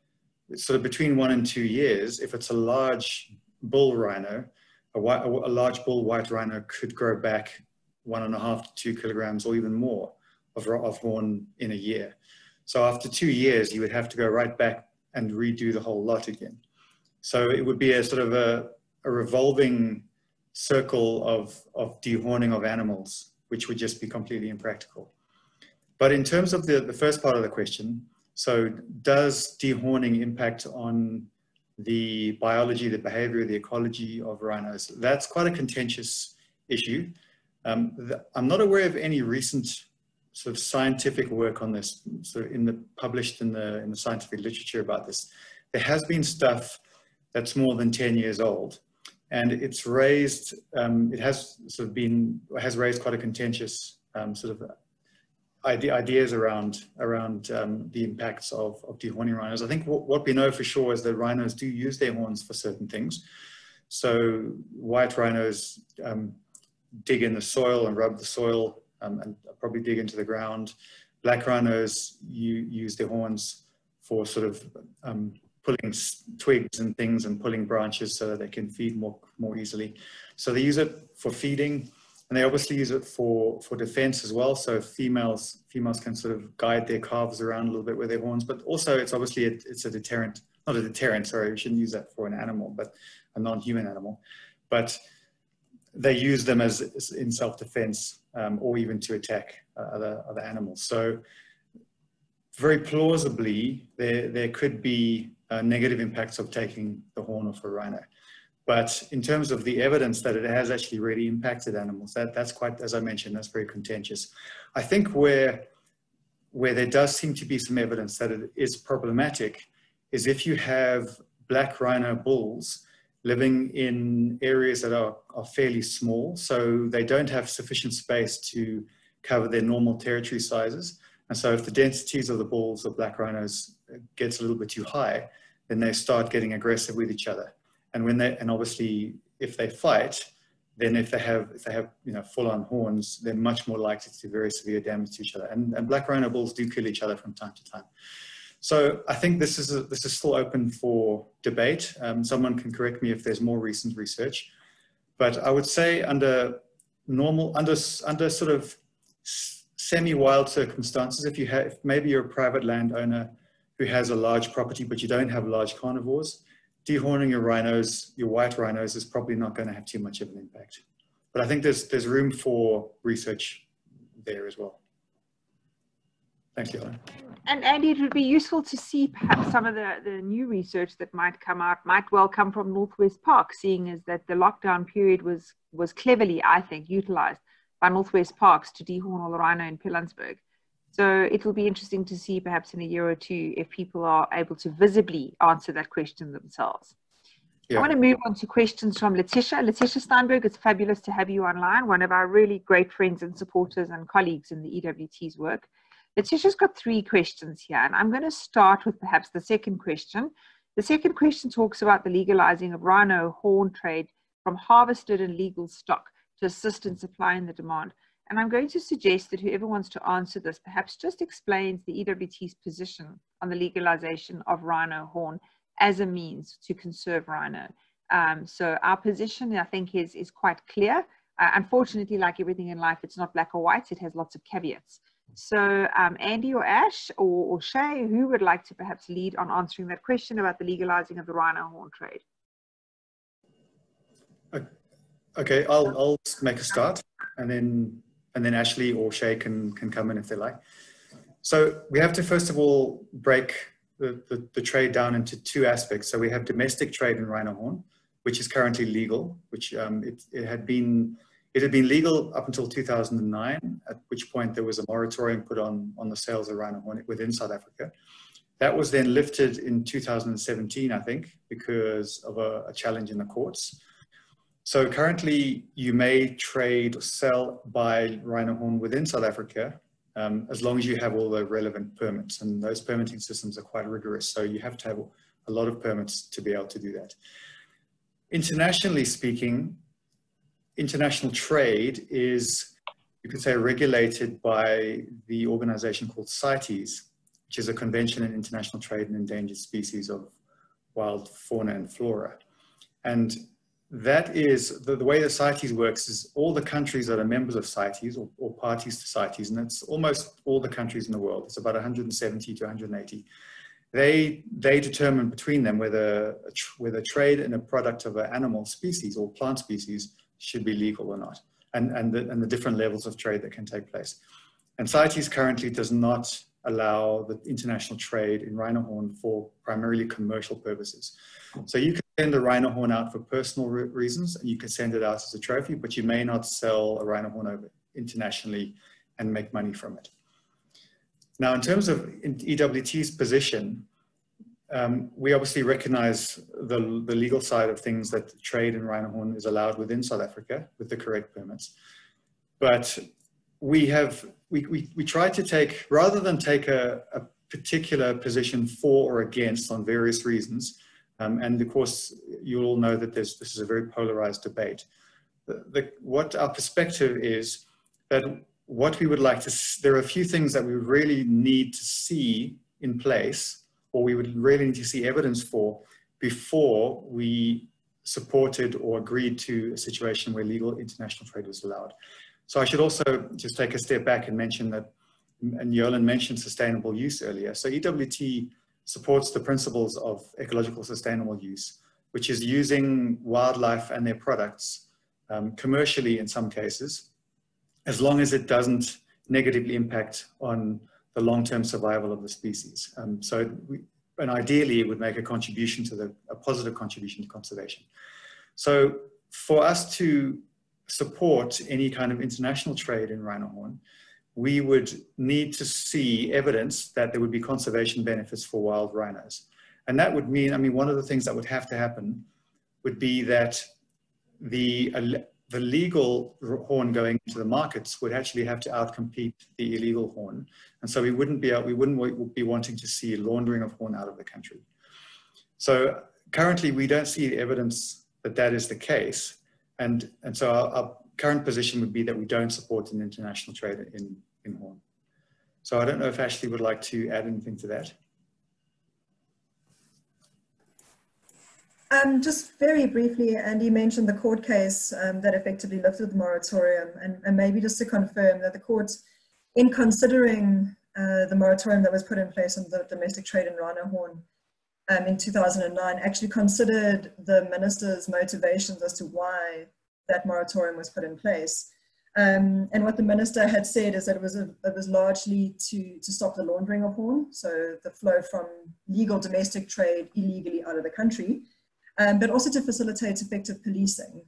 sort of between 1 and 2 years, if it's a large bull rhino, a large bull white rhino could grow back 1.5 to 2 kilograms or even more of horn in a year. So after 2 years, you would have to go right back and redo the whole lot again. So it would be a sort of a revolving circle of dehorning of animals, which would just be completely impractical. But in terms of the first part of the question, so does dehorning impact on the biology, the behavior, the ecology of rhinos? That's quite a contentious issue. I'm not aware of any recent sort of scientific work on this, sort of published in the scientific literature about this. There has been stuff that's more than 10 years old, and it's raised, it has raised quite a contentious sort of ideas around the impacts of dehorning rhinos. I think what we know for sure is that rhinos do use their horns for certain things. So white rhinos dig in the soil and rub the soil and probably dig into the ground. Black rhinos use their horns for sort of pulling twigs and things and pulling branches so that they can feed more easily. So they use it for feeding, and they obviously use it for defense as well. So females can sort of guide their calves around a little bit with their horns, but also it's obviously it's a deterrent, not a deterrent, sorry, we shouldn't use that for an animal, but a non-human animal. But they use them as in self-defense or even to attack other animals. So very plausibly, there could be negative impacts of taking the horn off a rhino. But in terms of the evidence that it has actually really impacted animals, that's quite, as I mentioned, that's very contentious. I think where there does seem to be some evidence that it is problematic is if you have black rhino bulls living in areas that are fairly small, so they don't have sufficient space to cover their normal territory sizes. And so if the densities of the bulls or black rhinos gets a little bit too high, then they start getting aggressive with each other. And obviously if they fight, then if they have full-on horns, they're much more likely to do very severe damage to each other. And black rhino bulls do kill each other from time to time. So I think this is still open for debate. Someone can correct me if there's more recent research, but I would say under sort of semi-wild circumstances, if maybe you're a private landowner who has a large property but you don't have large carnivores, dehorning your rhinos, your white rhinos, is probably not going to have too much of an impact. But I think there's room for research there as well. Thanks, Johan. And Andy, it would be useful to see perhaps some of the new research that might come out, might well come from Northwest Park, seeing as that the lockdown period was cleverly, I think, utilized by Northwest Parks to dehorn all the rhino in Pilanesberg. So it will be interesting to see perhaps in a year or two if people are able to visibly answer that question themselves. Yeah. I want to move on to questions from Letitia. Letitia Steinberg, it's fabulous to have you online, one of our really great friends and supporters and colleagues in the EWT's work. Letitia's got 3 questions here, and I'm going to start with perhaps the second question. The second question talks about the legalizing of rhino horn trade from harvested and legal stock to assist in supplying the demand. And I'm going to suggest that whoever wants to answer this perhaps just explains the EWT's position on the legalization of rhino horn as a means to conserve rhino. So our position, I think, is quite clear. Unfortunately, like everything in life, it's not black or white. It has lots of caveats. So Andy or Ash or Shay, who would like to perhaps lead on answering that question about the legalizing of the rhino horn trade? Okay, I'll make a start, and then Ashleigh or Shay can come in if they like. So we have to first of all break the trade down into 2 aspects. So we have domestic trade in rhino horn, which is currently legal, which it had been legal up until 2009, at which point there was a moratorium put on the sales of rhino horn within South Africa. That was then lifted in 2017, I think, because of a challenge in the courts. So currently you may trade or sell, buy rhino horn within South Africa, as long as you have all the relevant permits, and those permitting systems are quite rigorous. So you have to have a lot of permits to be able to do that. Internationally speaking, international trade is, you could say, regulated by the organization called CITES, which is a convention in international trade in endangered species of wild fauna and flora. And that is, the way the CITES works is all the countries that are members of CITES or parties to CITES, and it's almost all the countries in the world, it's about 170 to 180. They determine between them whether trade in a product of an animal species or plant species should be legal or not, and the different levels of trade that can take place. And CITES currently does not allow the international trade in rhino horn for primarily commercial purposes. So you can send a rhino horn out for personal reasons, and you can send it out as a trophy, but you may not sell a rhino horn over internationally and make money from it. Now, in terms of EWT's position, we obviously recognize the legal side of things, that trade in rhino horn is allowed within South Africa with the correct permits. But we try to take, rather than take a particular position for or against on various reasons, and of course, you all know that this is a very polarized debate. What our perspective is that what we would like to, there are a few things that we really need to see in place, or we would really need to see evidence for before we supported or agreed to a situation where legal international trade was allowed. So I should also just take a step back and mention that, and Yolan mentioned sustainable use earlier. So EWT supports the principles of ecological sustainable use, which is using wildlife and their products commercially in some cases, as long as it doesn't negatively impact on the long-term survival of the species. And ideally, it would make a contribution to a positive contribution to conservation. So for us to support any kind of international trade in rhino horn, we would need to see evidence that there would be conservation benefits for wild rhinos. And that would mean, I mean, one of the things that would have to happen would be that the legal horn going into the markets would actually have to outcompete the illegal horn. And so we wouldn't be wanting to see laundering of horn out of the country. So currently we don't see evidence that that is the case. And so our current position would be that we don't support an international trade in horn. So I don't know if Ashleigh would like to add anything to that. Just very briefly, Andy mentioned the court case that effectively lifted the moratorium, and maybe just to confirm that the court, in considering the moratorium that was put in place on the domestic trade in rhino horn, in 2009 actually considered the minister's motivations as to why that moratorium was put in place. And what the minister had said is that it was largely to stop the laundering of horn, so the flow from legal domestic trade illegally out of the country, but also to facilitate effective policing.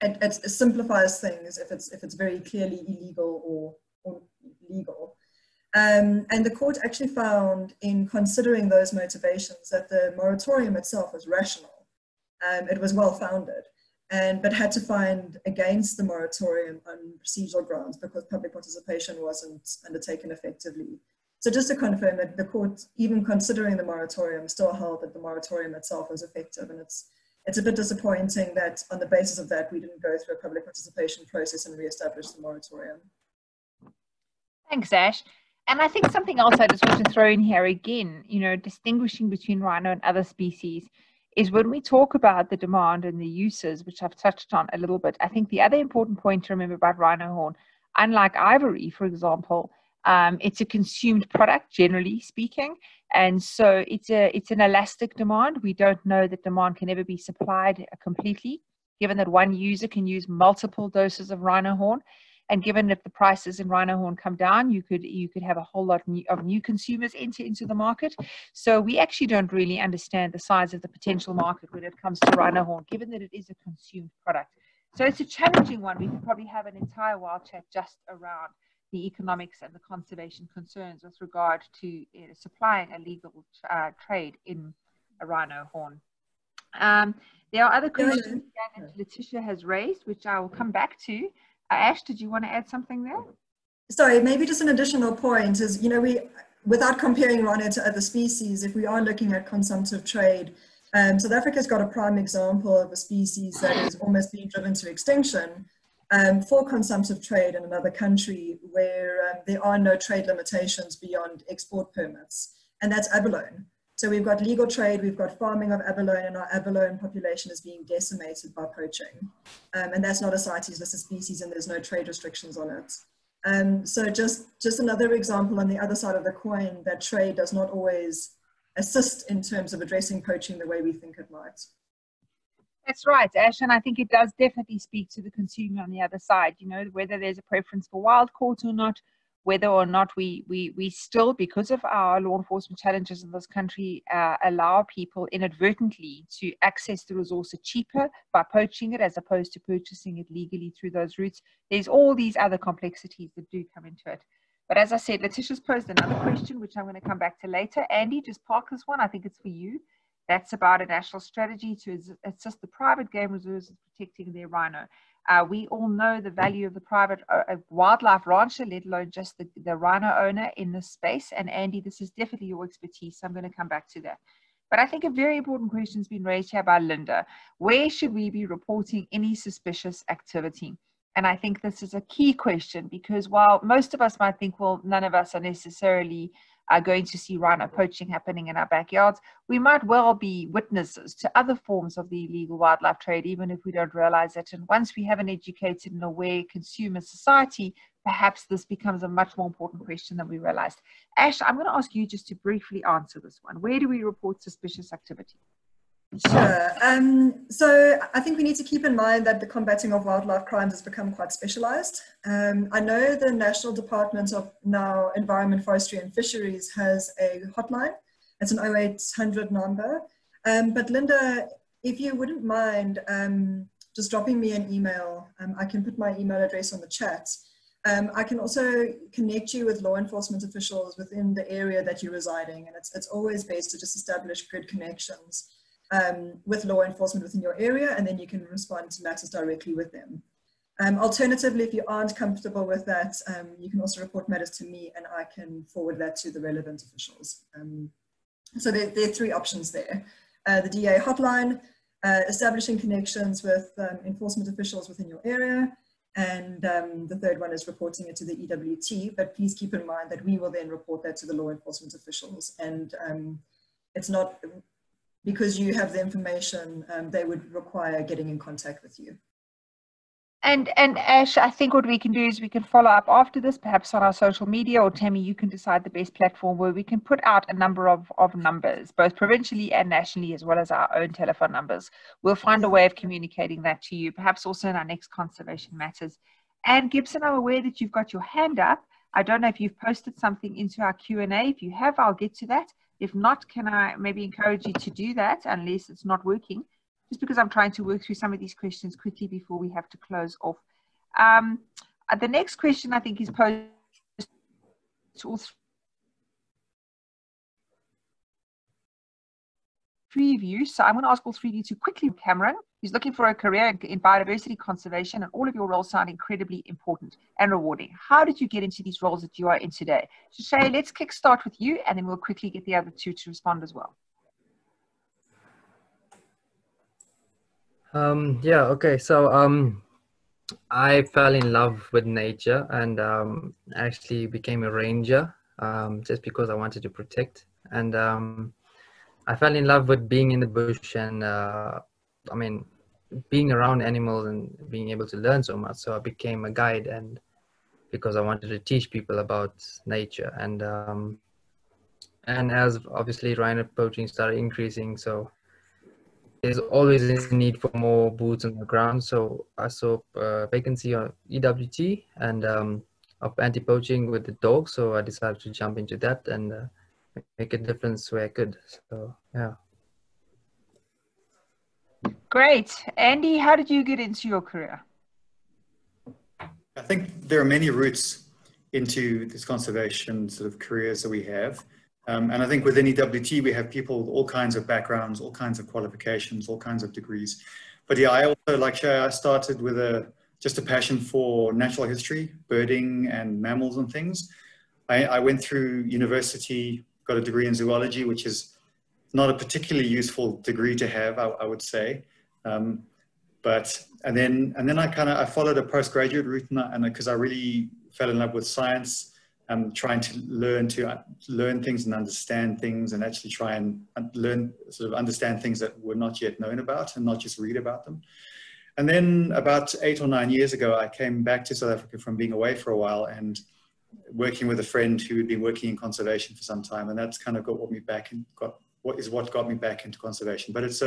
It simplifies things if it's very clearly illegal or legal. And the court actually found, in considering those motivations, that the moratorium itself was rational. It was well-founded, but had to find against the moratorium on procedural grounds because public participation wasn't undertaken effectively. So just to confirm that the court, even considering the moratorium, still held that the moratorium itself was effective. And it's a bit disappointing that on the basis of that, we didn't go through a public participation process and reestablish the moratorium. Thanks, Ash. And I think something else I just want to throw in here again, you know, distinguishing between rhino and other species, is when we talk about the demand and the uses, which I've touched on a little bit. I think the other important point to remember about rhino horn, unlike ivory, for example, it's a consumed product, generally speaking. And so it's an elastic demand. We don't know that demand can ever be supplied completely, given that one user can use multiple doses of rhino horn. And given if the prices in rhino horn come down, you could have a whole lot of new consumers enter into the market. So we actually don't really understand the size of the potential market when it comes to rhino horn, given that it is a consumed product. So it's a challenging one. We could probably have an entire wild chat just around the economics and the conservation concerns with regard to supplying a legal trade in a rhino horn. There are other questions that Letitia has raised, which I will come back to. Ash, did you want to add something there? Sorry, maybe just an additional point is, you know, without comparing rhino to other species, if we are looking at consumptive trade, South Africa's got a prime example of a species that is almost being driven to extinction for consumptive trade in another country where there are no trade limitations beyond export permits, and that's abalone. So we've got legal trade, we've got farming of abalone, and our abalone population is being decimated by poaching. And that's not a CITES listed species, and there's no trade restrictions on it. So just another example on the other side of the coin that trade does not always assist in terms of addressing poaching the way we think it might. That's right, Ash, and I think it does definitely speak to the consumer on the other side, you know, whether there's a preference for wild caught or not, whether or not we still, because of our law enforcement challenges in this country, allow people inadvertently to access the resource cheaper by poaching it as opposed to purchasing it legally through those routes. There's all these other complexities that do come into it. But as I said, Letitia's posed another question, which I'm going to come back to later. Andy, just park this one. I think it's for you. That's about a national strategy to assist the private game reserves in protecting their rhino. We all know the value of the private wildlife rancher, let alone just the rhino owner in this space. And Andy, this is definitely your expertise, so I'm going to come back to that. But I think a very important question has been raised here by Linda. Where should we be reporting any suspicious activity? And I think this is a key question, because while most of us might think, well, none of us are necessarily going to see rhino poaching happening in our backyards, we might well be witnesses to other forms of the illegal wildlife trade, even if we don't realize it. And once we have an educated and aware consumer society, perhaps this becomes a much more important question than we realized. Ash, I'm going to ask you just to briefly answer this one. Where do we report suspicious activity? Sure. So I think we need to keep in mind that the combating of wildlife crimes has become quite specialized. I know the National Department of now Environment, Forestry and Fisheries has a hotline. It's an 0800 number. But Linda, if you wouldn't mind just dropping me an email, I can put my email address on the chat. I can also connect you with law enforcement officials within the area that you're residing. And it's always best to just establish good connections with law enforcement within your area, and then you can respond to matters directly with them. Alternatively, if you aren't comfortable with that, you can also report matters to me and I can forward that to the relevant officials. So there are three options there. The DA hotline, establishing connections with enforcement officials within your area, and the third one is reporting it to the EWT, but please keep in mind that we will then report that to the law enforcement officials, and it's not because you have the information, they would require getting in contact with you. And Ash, I think what we can do is we can follow up after this, perhaps on our social media, or Tammy, you can decide the best platform where we can put out a number of numbers, both provincially and nationally, as well as our own telephone numbers. We'll find a way of communicating that to you, perhaps also in our next Conservation Matters. And Gibson, I'm aware that you've got your hand up. I don't know if you've posted something into our Q&A. If you have, I'll get to that. If not, can I maybe encourage you to do that, unless it's not working? Just because I'm trying to work through some of these questions quickly before we have to close off. The next question I think is posed to all three of you. So I'm going to ask all three of you to quickly. Cameron, who's looking for a career in biodiversity conservation, and all of your roles sound incredibly important and rewarding. How did you get into these roles that you are in today? So Shay, let's kickstart with you, and then we'll quickly get the other two to respond as well. Okay. So I fell in love with nature and actually became a ranger just because I wanted to protect. And I fell in love with being in the bush and being around animals and being able to learn so much. So I became a guide, and because I wanted to teach people about nature. And as obviously rhino poaching started increasing, so there's always a need for more boots on the ground. So I saw a vacancy on EWT and of anti-poaching with the dogs. So I decided to jump into that and make a difference where I could. So, yeah. Great. Andy, how did you get into your career? I think there are many routes into this conservation sort of careers that we have. And I think within EWT, we have people with all kinds of backgrounds, all kinds of qualifications, all kinds of degrees. But yeah, I also, like Shay, I started with just a passion for natural history, birding and mammals and things. I went through university, got a degree in zoology, which is not a particularly useful degree to have, I would say. And then I followed a postgraduate route, and because I really fell in love with science, trying to learn things and understand things, and actually try and understand things that were not yet known about and not just read about them. And then about 8 or 9 years ago, I came back to South Africa from being away for a while and working with a friend who had been working in conservation for some time, and that's kind of what got me back into conservation. But it's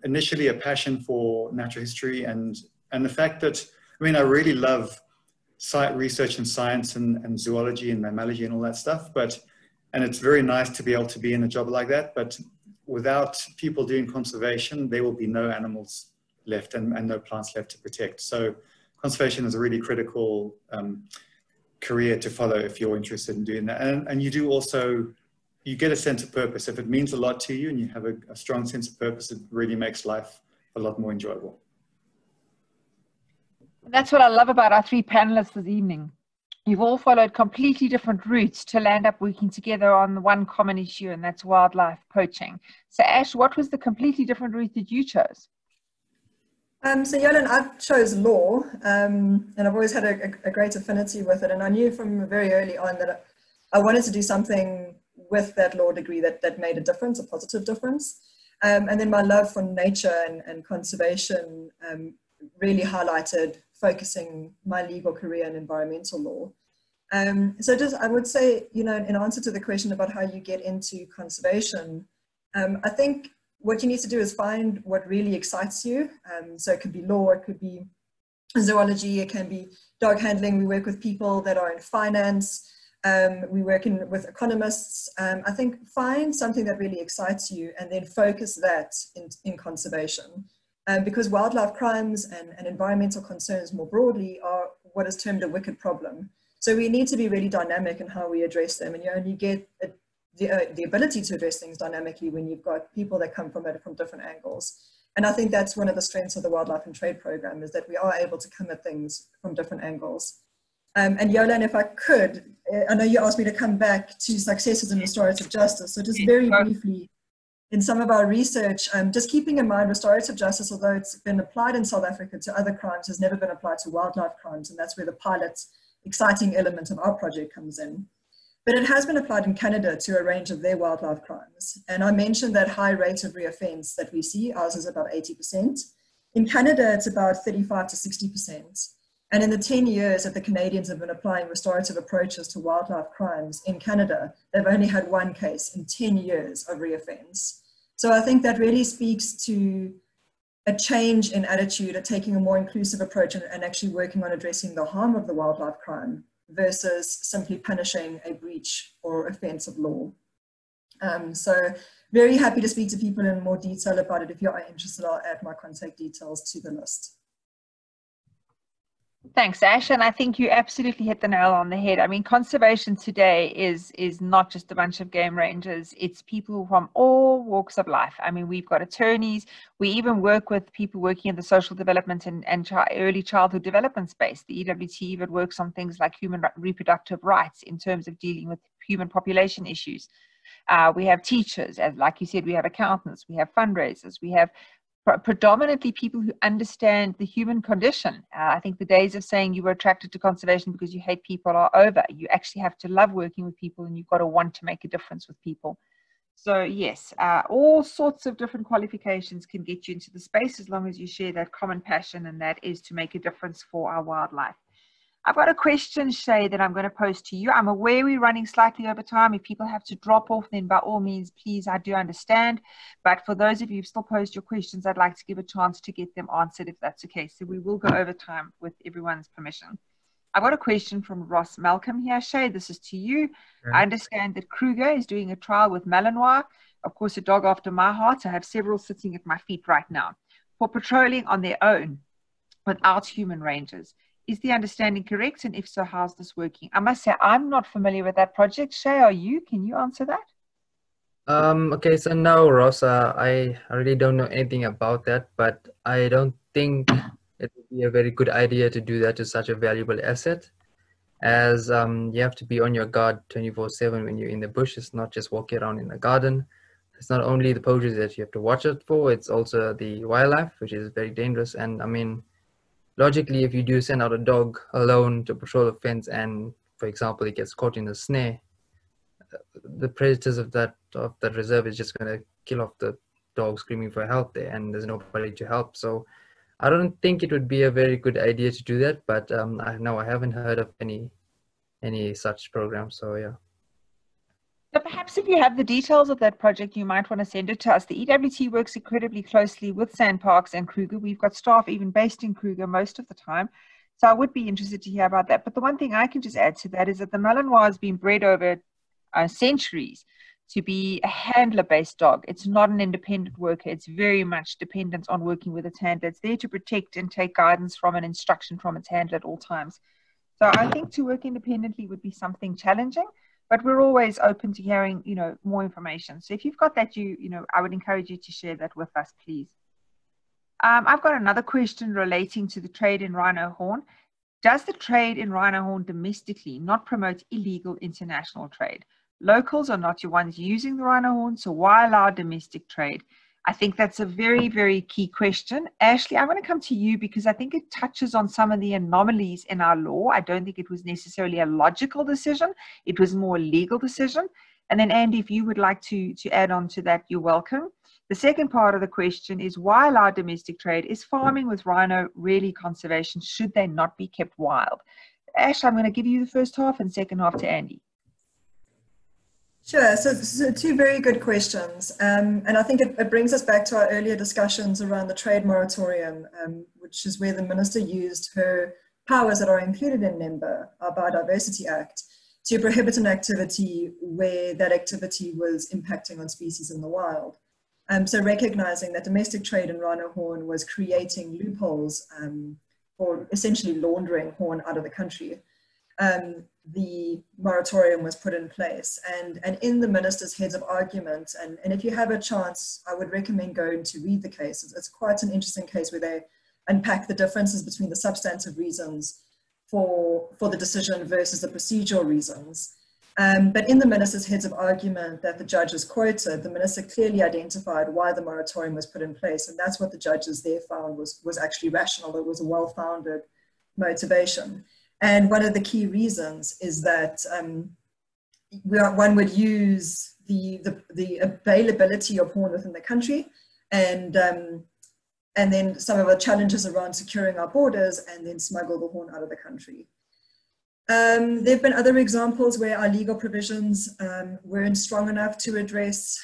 initially a passion for natural history and the fact that, I really love research and science and zoology and mammalogy and all that stuff, and it's very nice to be able to be in a job like that, but without people doing conservation, there will be no animals left and no plants left to protect. So conservation is a really critical career to follow if you're interested in doing that. And you do also, you get a sense of purpose. If it means a lot to you and you have a strong sense of purpose, it really makes life a lot more enjoyable. That's what I love about our three panelists this evening. You've all followed completely different routes to land up working together on the one common issue, and that's wildlife poaching. So Ash, what was the completely different route that you chose? So Yolan, I chose law, and I've always had a great affinity with it. And I knew from very early on that I wanted to do something with that law degree that made a difference, a positive difference. And then my love for nature and conservation really highlighted focusing my legal career in environmental law. I would say, in answer to the question about how you get into conservation, I think what you need to do is find what really excites you. So it could be law, it could be zoology, it can be dog handling. We work with people that are in finance. We work with economists. I think find something that really excites you and then focus that in conservation. Because wildlife crimes and environmental concerns more broadly are what is termed a wicked problem. So we need to be really dynamic in how we address them, and you only get the ability to address things dynamically when you've got people that come from it from different angles. And I think that's one of the strengths of the Wildlife and Trade Program, is that we are able to come at things from different angles. And Yolan, if I could, I know you asked me to come back to successes in restorative justice, so just very briefly, in some of our research, just keeping in mind restorative justice, although it's been applied in South Africa to other crimes, has never been applied to wildlife crimes, and that's where the pilot exciting element of our project comes in. But it has been applied in Canada to a range of their wildlife crimes. And I mentioned that high rate of reoffense that we see, ours is about 80%. In Canada, it's about 35 to 60%. And in the 10 years that the Canadians have been applying restorative approaches to wildlife crimes in Canada, they've only had one case in 10 years of reoffense. So I think that really speaks to a change in attitude of taking a more inclusive approach and actually working on addressing the harm of the wildlife crime versus simply punishing a breach or offense of law. So very happy to speak to people in more detail about it. If you are interested, I'll add my contact details to the list. Thanks, Ash. And I think you absolutely hit the nail on the head. I mean, conservation today is not just a bunch of game rangers. It's people from all walks of life. I mean, we've got attorneys. We even work with people working in the social development and early childhood development space. The EWT even works on things like human reproductive rights in terms of dealing with human population issues. We have teachers, as like you said, we have accountants, we have fundraisers, we have predominantly people who understand the human condition. I think the days of saying you were attracted to conservation because you hate people are over. You actually have to love working with people, and you've got to want to make a difference with people. So yes, all sorts of different qualifications can get you into the space as long as you share that common passion, and that is to make a difference for our wildlife. I've got a question, Shay, that I'm going to pose to you. I'm aware we're running slightly over time. If people have to drop off, then by all means, please, I do understand. But for those of you who've still posed your questions, I'd like to give a chance to get them answered if that's okay. So we will go over time with everyone's permission. I've got a question from Ross Malcolm here. Shay, this is to you. I understand that Kruger is doing a trial with Malinois, of course, a dog after my heart. I have several sitting at my feet right now, for patrolling on their own without human rangers. Is the understanding correct? And if so, how's this working? I must say, I'm not familiar with that project. Shay, are you? Can you answer that? Okay, so no, Ross, I really don't know anything about that, but I don't think it would be a very good idea to do that to such a valuable asset, as you have to be on your guard 24/7 when you're in the bush. It's not just walking around in the garden. It's not only the poachers that you have to watch it for, it's also the wildlife, which is very dangerous. And I mean, logically, if you do send out a dog alone to patrol a fence and, for example, it gets caught in a snare, the predators of that reserve is just going to kill off the dog screaming for help there, and there's nobody to help. So I don't think it would be a very good idea to do that, but I haven't heard of any such program. So yeah. So perhaps if you have the details of that project, you might want to send it to us. The EWT works incredibly closely with Sandparks and Kruger. We've got staff even based in Kruger most of the time. So I would be interested to hear about that. But the one thing I can just add to that is that the Malinois has been bred over centuries to be a handler-based dog. It's not an independent worker. It's very much dependent on working with its handler. It's there to protect and take guidance from and instruction from its handler at all times. So I think to work independently would be something challenging. But we're always open to hearing, more information. So if you've got that, I would encourage you to share that with us, please. I've got another question relating to the trade in rhino horn. Does the trade in rhino horn domestically not promote illegal international trade? Locals are not your ones using the rhino horn, so why allow domestic trade? I think that's a very, very key question. Ashleigh, I want to come to you because I think it touches on some of the anomalies in our law. I don't think it was necessarily a logical decision. It was more a legal decision. And then, Andy, if you would like to add on to that, you're welcome. The second part of the question is, why allow domestic trade? Is farming with rhino really conservation? Should they not be kept wild? Ash, I'm going to give you the first half and second half to Andy. Sure, so two very good questions. And I think it brings us back to our earlier discussions around the trade moratorium, which is where the minister used her powers that are included in NEMBA, our Biodiversity Act, to prohibit an activity where that activity was impacting on species in the wild. So recognizing that domestic trade in rhino horn was creating loopholes for essentially laundering horn out of the country. The moratorium was put in place, and in the minister's heads of argument, and if you have a chance, I would recommend going to read the case. It's quite an interesting case where they unpack the differences between the substantive reasons for the decision versus the procedural reasons. But in the minister's heads of argument that the judges quoted, the minister clearly identified why the moratorium was put in place, and that's what the judges there found was actually rational. It was a well-founded motivation. And one of the key reasons is that one would use the availability of horn within the country and and then some of our challenges around securing our borders, and then smuggle the horn out of the country. There have been other examples where our legal provisions weren't strong enough to address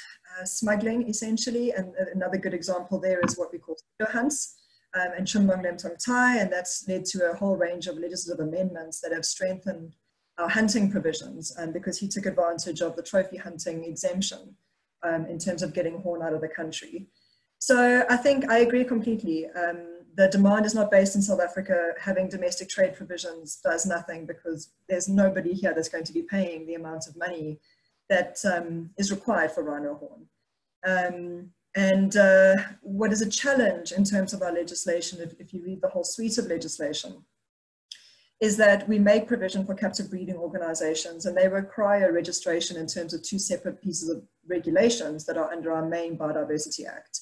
smuggling, essentially, and another good example there is what we call hunts and Chimbang Lem Tong Tai, and that's led to a whole range of legislative amendments that have strengthened our hunting provisions, because he took advantage of the trophy hunting exemption in terms of getting horn out of the country. So I think I agree completely. The demand is not based in South Africa. Having domestic trade provisions does nothing, because there's nobody here that's going to be paying the amount of money that is required for rhino horn. What is a challenge in terms of our legislation, if you read the whole suite of legislation, is that we make provision for captive breeding organizations, and they require registration in terms of two separate pieces of regulations that are under our main Biodiversity Act.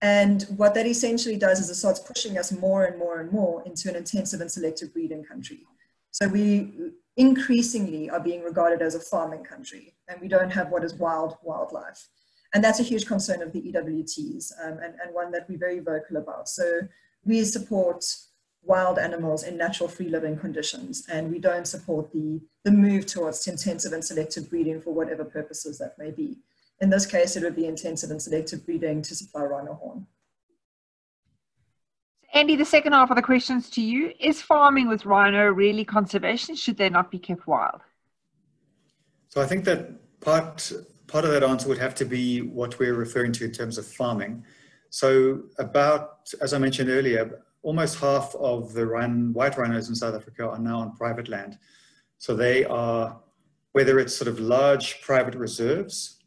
And what that essentially does is it starts pushing us more and more and more into an intensive and selective breeding country. So we increasingly are being regarded as a farming country, and we don't have what is wildlife. And that's a huge concern of the EWTs, and one that we're very vocal about. So we support wild animals in natural free living conditions, and we don't support the move towards intensive and selective breeding for whatever purposes that may be. In this case, it would be intensive and selective breeding to supply rhino horn. Andy, the second half of the question's to you. Is farming with rhino really conservation? Should they not be kept wild? So I think that part of that answer would have to be what we're referring to in terms of farming. So about, as I mentioned earlier, almost half of the white rhinos in South Africa are now on private land. So they are, whether it's sort of large private reserves,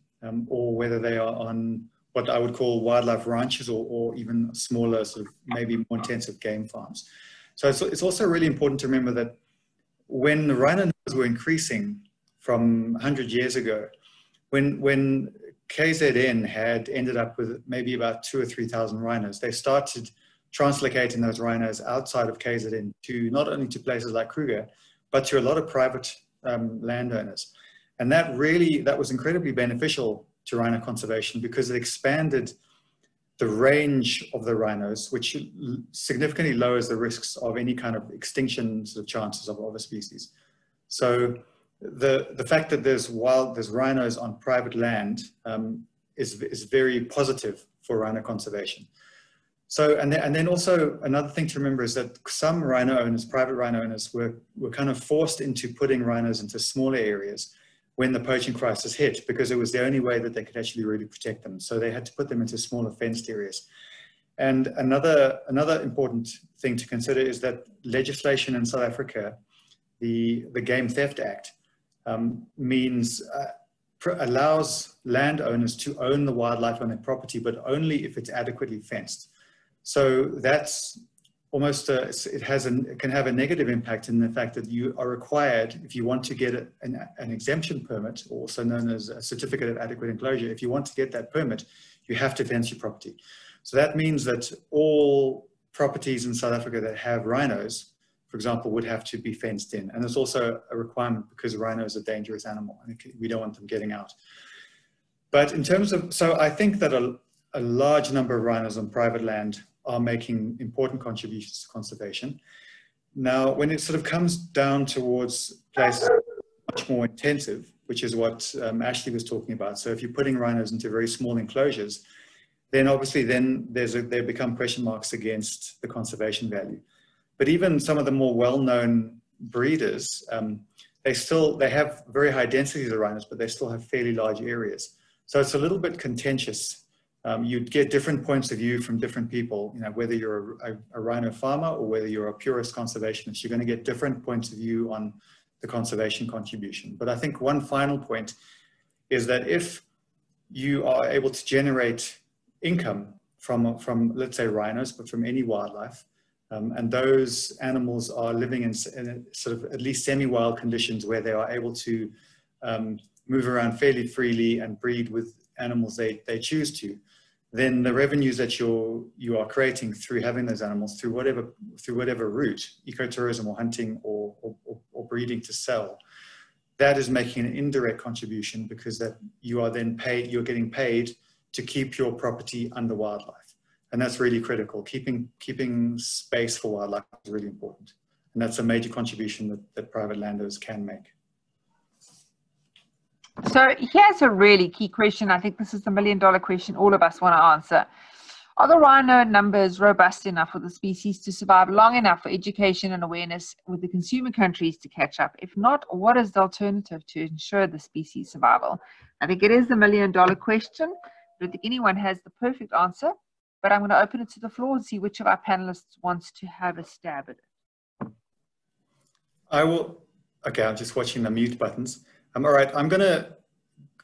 or whether they are on what I would call wildlife ranches, or even smaller, sort of maybe more intensive game farms. So it's also really important to remember that when the rhino numbers were increasing from 100 years ago, when KZN had ended up with maybe about 2,000 or 3,000 rhinos, they started translocating those rhinos outside of KZN to not only to places like Kruger, but to a lot of private landowners. And that was incredibly beneficial to rhino conservation, because it expanded the range of the rhinos, which significantly lowers the risks of any kind of extinction sort of chances of a species. So the fact that there's rhinos on private land is very positive for rhino conservation. So, and then also another thing to remember is that some rhino owners, private rhino owners, were kind of forced into putting rhinos into smaller areas when the poaching crisis hit, because it was the only way that they could actually really protect them. So they had to put them into smaller fenced areas. And another important thing to consider is that legislation in South Africa, the Game Theft Act, allows landowners to own the wildlife on their property, but only if it's adequately fenced. So that's almost, it can have a negative impact in the fact that you are required, if you want to get an exemption permit, also known as a certificate of adequate enclosure, if you want to get that permit, you have to fence your property. So that means that all properties in South Africa that have rhinos, for example, would have to be fenced in. And there's also a requirement because rhino is a dangerous animal and we don't want them getting out. But in terms of, so I think that a large number of rhinos on private land are making important contributions to conservation. Now, when it sort of comes down towards places much more intensive, which is what Ashleigh was talking about. So if you're putting rhinos into very small enclosures, then obviously there become question marks against the conservation value. But even some of the more well-known breeders, they have very high densities of rhinos, but they still have fairly large areas. So it's a little bit contentious. You'd get different points of view from different people, you know, whether you're a rhino farmer or whether you're a purist conservationist, you're going to get different points of view on the conservation contribution. But I think one final point is that if you are able to generate income from let's say rhinos, but from any wildlife, and those animals are living in sort of at least semi-wild conditions where they are able to move around fairly freely and breed with animals they choose to, then the revenues that you are creating through having those animals through whatever route, ecotourism or hunting or breeding to sell, that is making an indirect contribution, because that you are then you're getting paid to keep your property under wildlife. And that's really critical. Keeping space for wildlife is really important. And that's a major contribution that private landowners can make. So here's a really key question. I think this is the million-dollar question all of us want to answer. Are the rhino numbers robust enough for the species to survive long enough for education and awareness with the consumer countries to catch up? If not, what is the alternative to ensure the species survival? I think it is the million-dollar question. I don't think anyone has the perfect answer, but I'm going to open it to the floor and see which of our panelists wants to have a stab at it. I will. Okay, I'm just watching the mute buttons. All right, I'm going to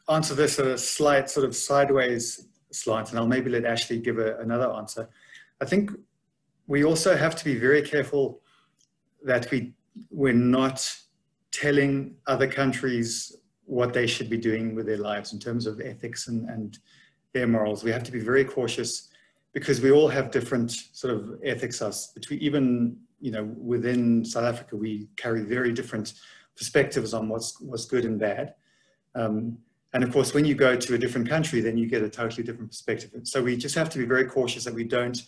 answer this at a slight sort of sideways slant, and I'll maybe let Ashleigh give another answer. I think we also have to be very careful that we're not telling other countries what they should be doing with their lives in terms of ethics and their morals. We have to be very cautious because we all have different sort of ethics. Even within South Africa, we carry very different perspectives on what's good and bad. And of course, when you go to a different country, then you get a totally different perspective. So we just have to be very cautious that we don't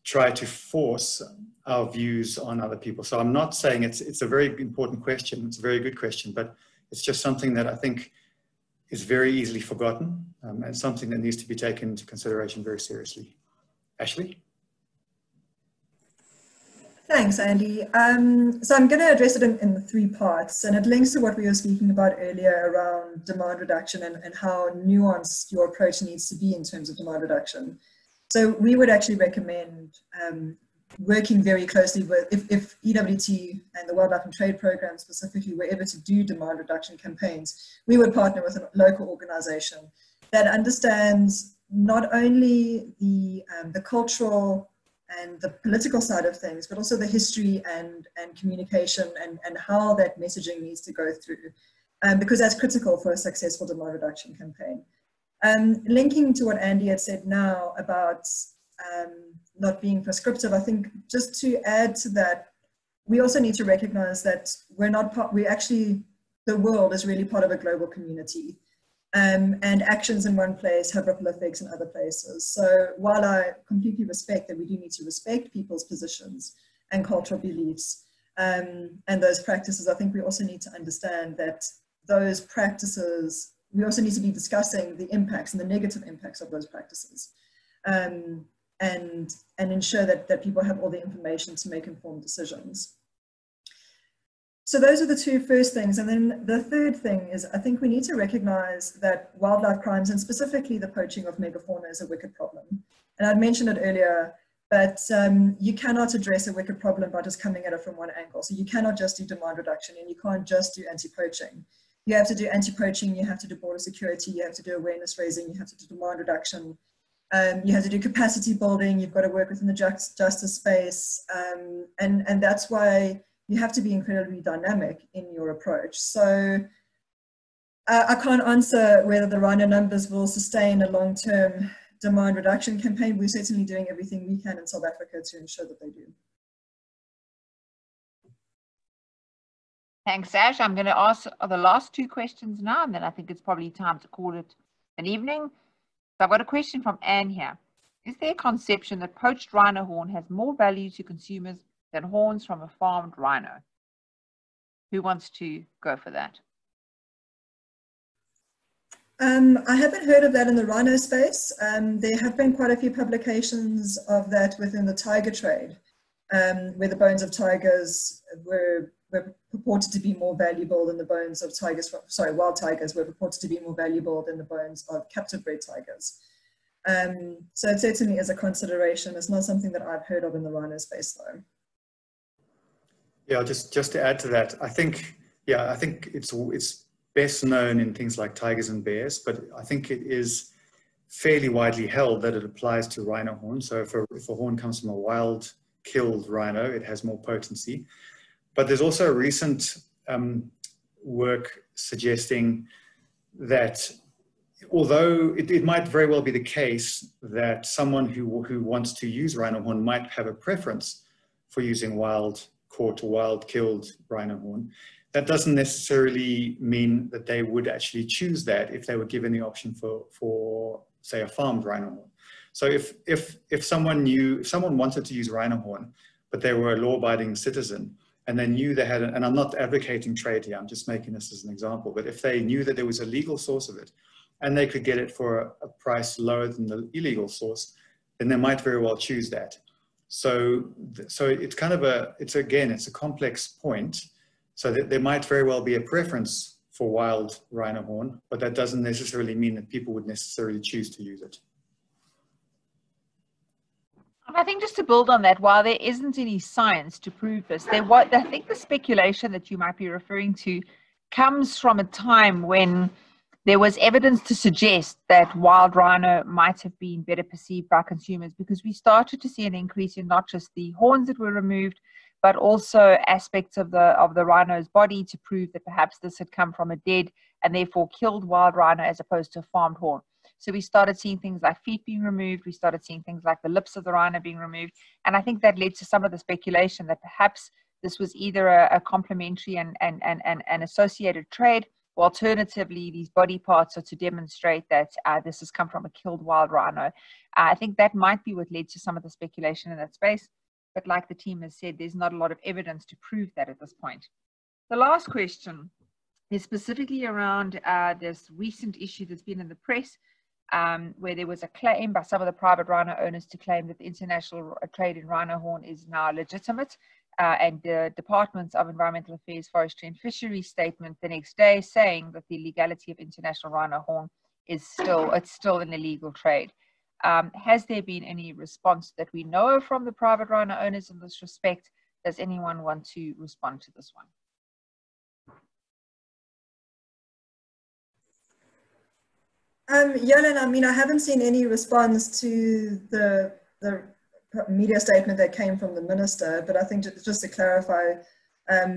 try to force our views on other people. So I'm not saying it's a very important question. It's a very good question, but it's just something that I think is very easily forgotten and something that needs to be taken into consideration very seriously. Ashleigh? Thanks, Andy. So I'm going to address it in 3 parts, and it links to what we were speaking about earlier around demand reduction and how nuanced your approach needs to be in terms of demand reduction. So we would actually recommend working very closely with, if EWT and the Wildlife and Trade Program specifically were ever to do demand reduction campaigns, we would partner with a local organization that understands not only the cultural and the political side of things, but also the history and communication and how that messaging needs to go through, because that's critical for a successful demand reduction campaign. Linking to what Andy had said now about not being prescriptive, I think just to add to that, we also need to recognize that the world is really part of a global community. And actions in one place have ripple effects in other places. So while I completely respect that we do need to respect people's positions and cultural beliefs and those practices, I think we also need to understand that those practices, we also need to be discussing the impacts and the negative impacts of those practices and ensure that people have all the information to make informed decisions. So those are the 2 first things. And then the third thing is, I think we need to recognize that wildlife crimes, and specifically the poaching of megafauna, is a wicked problem. And I'd mentioned it earlier, but you cannot address a wicked problem by just coming at it from one angle. So you cannot just do demand reduction, and you can't just do anti-poaching. You have to do anti-poaching, you have to do border security, you have to do awareness raising, you have to do demand reduction, you have to do capacity building, you've got to work within the justice space, and that's why you have to be incredibly dynamic in your approach. So I can't answer whether the rhino numbers will sustain a long-term demand reduction campaign. We're certainly doing everything we can in South Africa to ensure that they do. Thanks, Ash. I'm going to ask the last 2 questions now, and then I think it's probably time to call it an evening. So I've got a question from Anne here. Is there a conception that poached rhino horn has more value to consumers than horns from a farmed rhino? Who wants to go for that? I haven't heard of that in the rhino space. There have been quite a few publications of that within the tiger trade, where the bones of tigers were purported to be more valuable than the bones of tigers, sorry, wild tigers were purported to be more valuable than the bones of captive bred tigers. So it certainly is a consideration. It's not something that I've heard of in the rhino space though. Yeah, just to add to that, I think it's best known in things like tigers and bears, but I think it is fairly widely held that it applies to rhino horn. So if a horn comes from a wild killed rhino, it has more potency. But there's also recent work suggesting that although it might very well be the case that someone who wants to use rhino horn might have a preference for using wild caught or wild killed rhino horn, that doesn't necessarily mean that they would actually choose that if they were given the option for say, a farmed rhino horn. So if someone wanted to use rhino horn, but they were a law-abiding citizen, and they knew they had, and I'm not advocating trade here, I'm just making this as an example, but if they knew that there was a legal source of it, and they could get it for a price lower than the illegal source, then they might very well choose that. So it's kind of it's a complex point, so that there might very well be a preference for wild rhino horn, but that doesn't necessarily mean that people would necessarily choose to use it. I think just to build on that, while there isn't any science to prove this, I think the speculation that you might be referring to comes from a time when there was evidence to suggest that wild rhino might have been better perceived by consumers, because we started to see an increase in not just the horns that were removed, but also aspects of the rhino's body to prove that perhaps this had come from a dead and therefore killed wild rhino as opposed to a farmed horn. So we started seeing things like feet being removed. We started seeing things like the lips of the rhino being removed. And I think that led to some of the speculation that perhaps this was either a complementary and associated trade, or alternatively, these body parts are to demonstrate that this has come from a killed wild rhino. I think that might be what led to some of the speculation in that space. But like the team has said, there's not a lot of evidence to prove that at this point. The last question is specifically around this recent issue that's been in the press, where there was a claim by some of the private rhino owners to claim that the international trade in rhino horn is now legitimate. And the Departments of Environmental Affairs, Forestry and Fisheries statement the next day saying that the legality of international rhino horn is still an illegal trade. Has there been any response that we know of from the private rhino owners in this respect? Does anyone want to respond to this one? Yolanda, I mean, I haven't seen any response to the media statement that came from the minister, but I think just to clarify,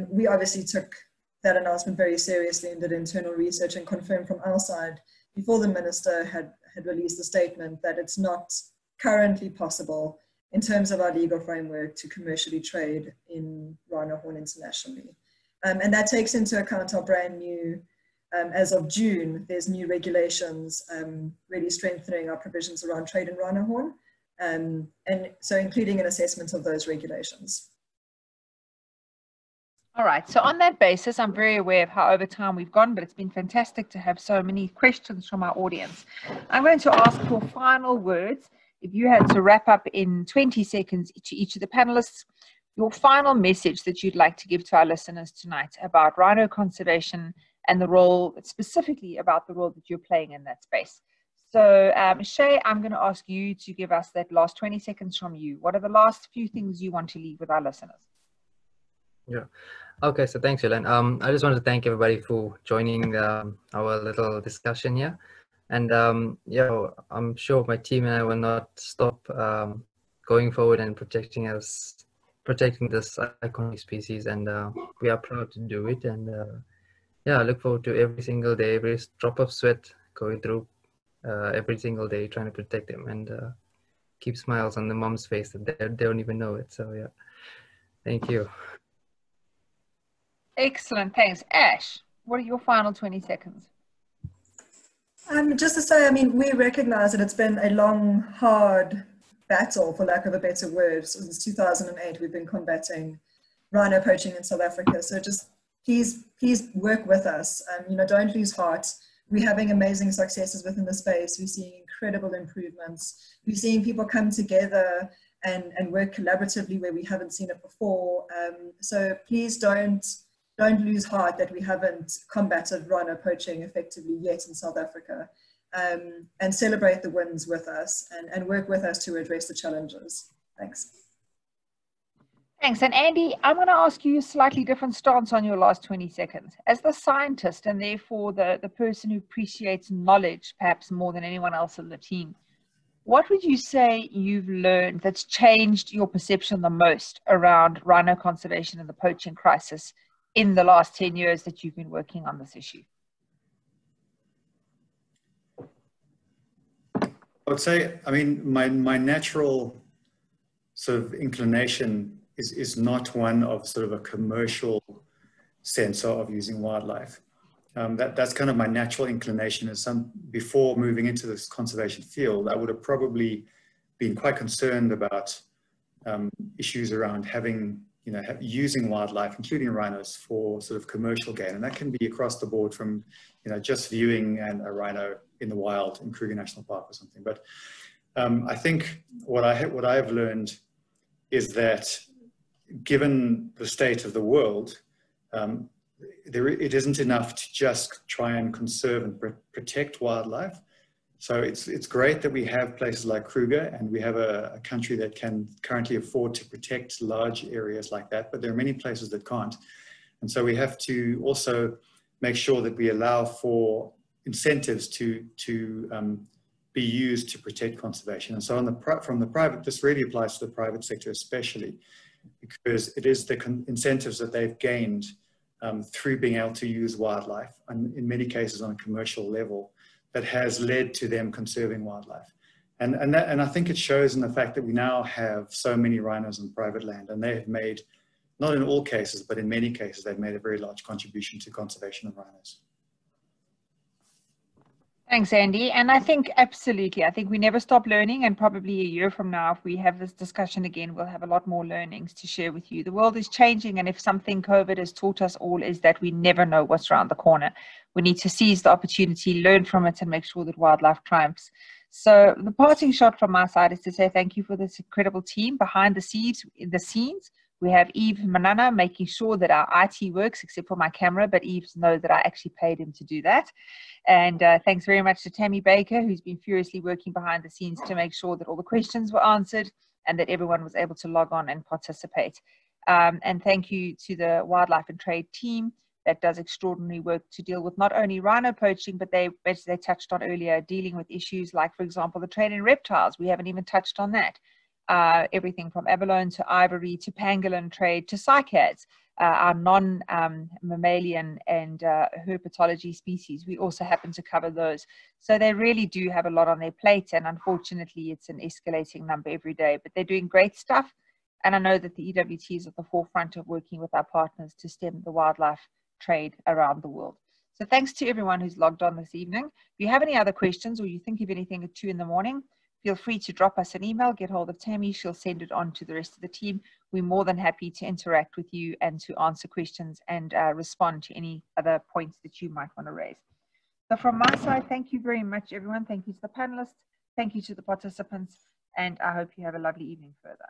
we obviously took that announcement very seriously and did internal research and confirmed from our side before the minister had released the statement that it's not currently possible in terms of our legal framework to commercially trade in rhino horn internationally. And that takes into account our brand new, as of June, there's new regulations really strengthening our provisions around trade in rhino horn. And so including an assessment of those regulations. All right, so on that basis, I'm very aware of how over time we've gone, but it's been fantastic to have so many questions from our audience. I'm going to ask for final words. If you had to wrap up in 20 seconds to each of the panelists, your final message that you'd like to give to our listeners tonight about rhino conservation and the role, specifically about the role that you're playing in that space. So, Shay, I'm going to ask you to give us that last 20 seconds from you. What are the last few things you want to leave with our listeners? Yeah. Okay, so thanks, Shayen. I just wanted to thank everybody for joining our little discussion here. And I'm sure my team and I will not stop going forward and protecting this iconic species. And we are proud to do it. And I look forward to every single day, every drop of sweat going through every single day, trying to protect them and keep smiles on the mom's face that they don't even know it. So yeah, thank you. Excellent, thanks. Ash, what are your final 20 seconds? Just to say, I mean, we recognize that it's been a long, hard battle, for lack of a better word. Since 2008, we've been combating rhino poaching in South Africa. So just please work with us. Don't lose heart. We're having amazing successes within the space. We're seeing incredible improvements. We're seeing people come together and work collaboratively where we haven't seen it before. So please don't lose heart that we haven't combated rhino poaching effectively yet in South Africa, and celebrate the wins with us and work with us to address the challenges. Thanks. Thanks. And Andy, I'm going to ask you a slightly different stance on your last 20 seconds. As the scientist and therefore the person who appreciates knowledge perhaps more than anyone else in the team, what would you say you've learned that's changed your perception the most around rhino conservation and the poaching crisis in the last 10 years that you've been working on this issue? I would say, I mean, my natural sort of inclination is not one of sort of a commercial sense of using wildlife. That's kind of my natural inclination. Before moving into this conservation field, I would have probably been quite concerned about issues around having, using wildlife, including rhinos, for sort of commercial gain. And that can be across the board from, just viewing a rhino in the wild in Kruger National Park or something. But I think what I have learned is that given the state of the world, it isn't enough to just try and conserve and protect wildlife. So it's great that we have places like Kruger, and we have a country that can currently afford to protect large areas like that, but there are many places that can't. And so we have to also make sure that we allow for incentives to be used to protect conservation. And so from the private, this really applies to the private sector especially, because it is the incentives that they've gained through being able to use wildlife, and in many cases on a commercial level, that has led to them conserving wildlife. And I think it shows in the fact that we now have so many rhinos on private land, and they have made, not in all cases, but in many cases, they've made a very large contribution to conservation of rhinos. Thanks, Andy. And I think absolutely, I think we never stop learning, and probably a year from now, if we have this discussion again, we'll have a lot more learnings to share with you. The world is changing, and if something COVID has taught us all is that we never know what's around the corner. We need to seize the opportunity, learn from it, and make sure that wildlife triumphs. So the parting shot from my side is to say thank you for this incredible team behind the scenes. We have Eve Manana making sure that our IT works, except for my camera, but Eve knows that I actually paid him to do that. And thanks very much to Tammy Baker, who's been furiously working behind the scenes to make sure that all the questions were answered and that everyone was able to log on and participate. And thank you to the Wildlife and Trade team that does extraordinary work to deal with not only rhino poaching, but they touched on earlier, dealing with issues like, for example, the trade in reptiles. We haven't even touched on that. Everything from abalone to ivory to pangolin trade to cycads, our non-mammalian and herpetology species. We also happen to cover those. So they really do have a lot on their plate, and unfortunately it's an escalating number every day, but they're doing great stuff. And I know that the EWT is at the forefront of working with our partners to stem the wildlife trade around the world. So thanks to everyone who's logged on this evening. If you have any other questions, or you think of anything at 2 in the morning, feel free to drop us an email, get hold of Tammy, she'll send it on to the rest of the team. We're more than happy to interact with you and to answer questions and respond to any other points that you might want to raise. So from my side, thank you very much, everyone. Thank you to the panelists, thank you to the participants, and I hope you have a lovely evening further.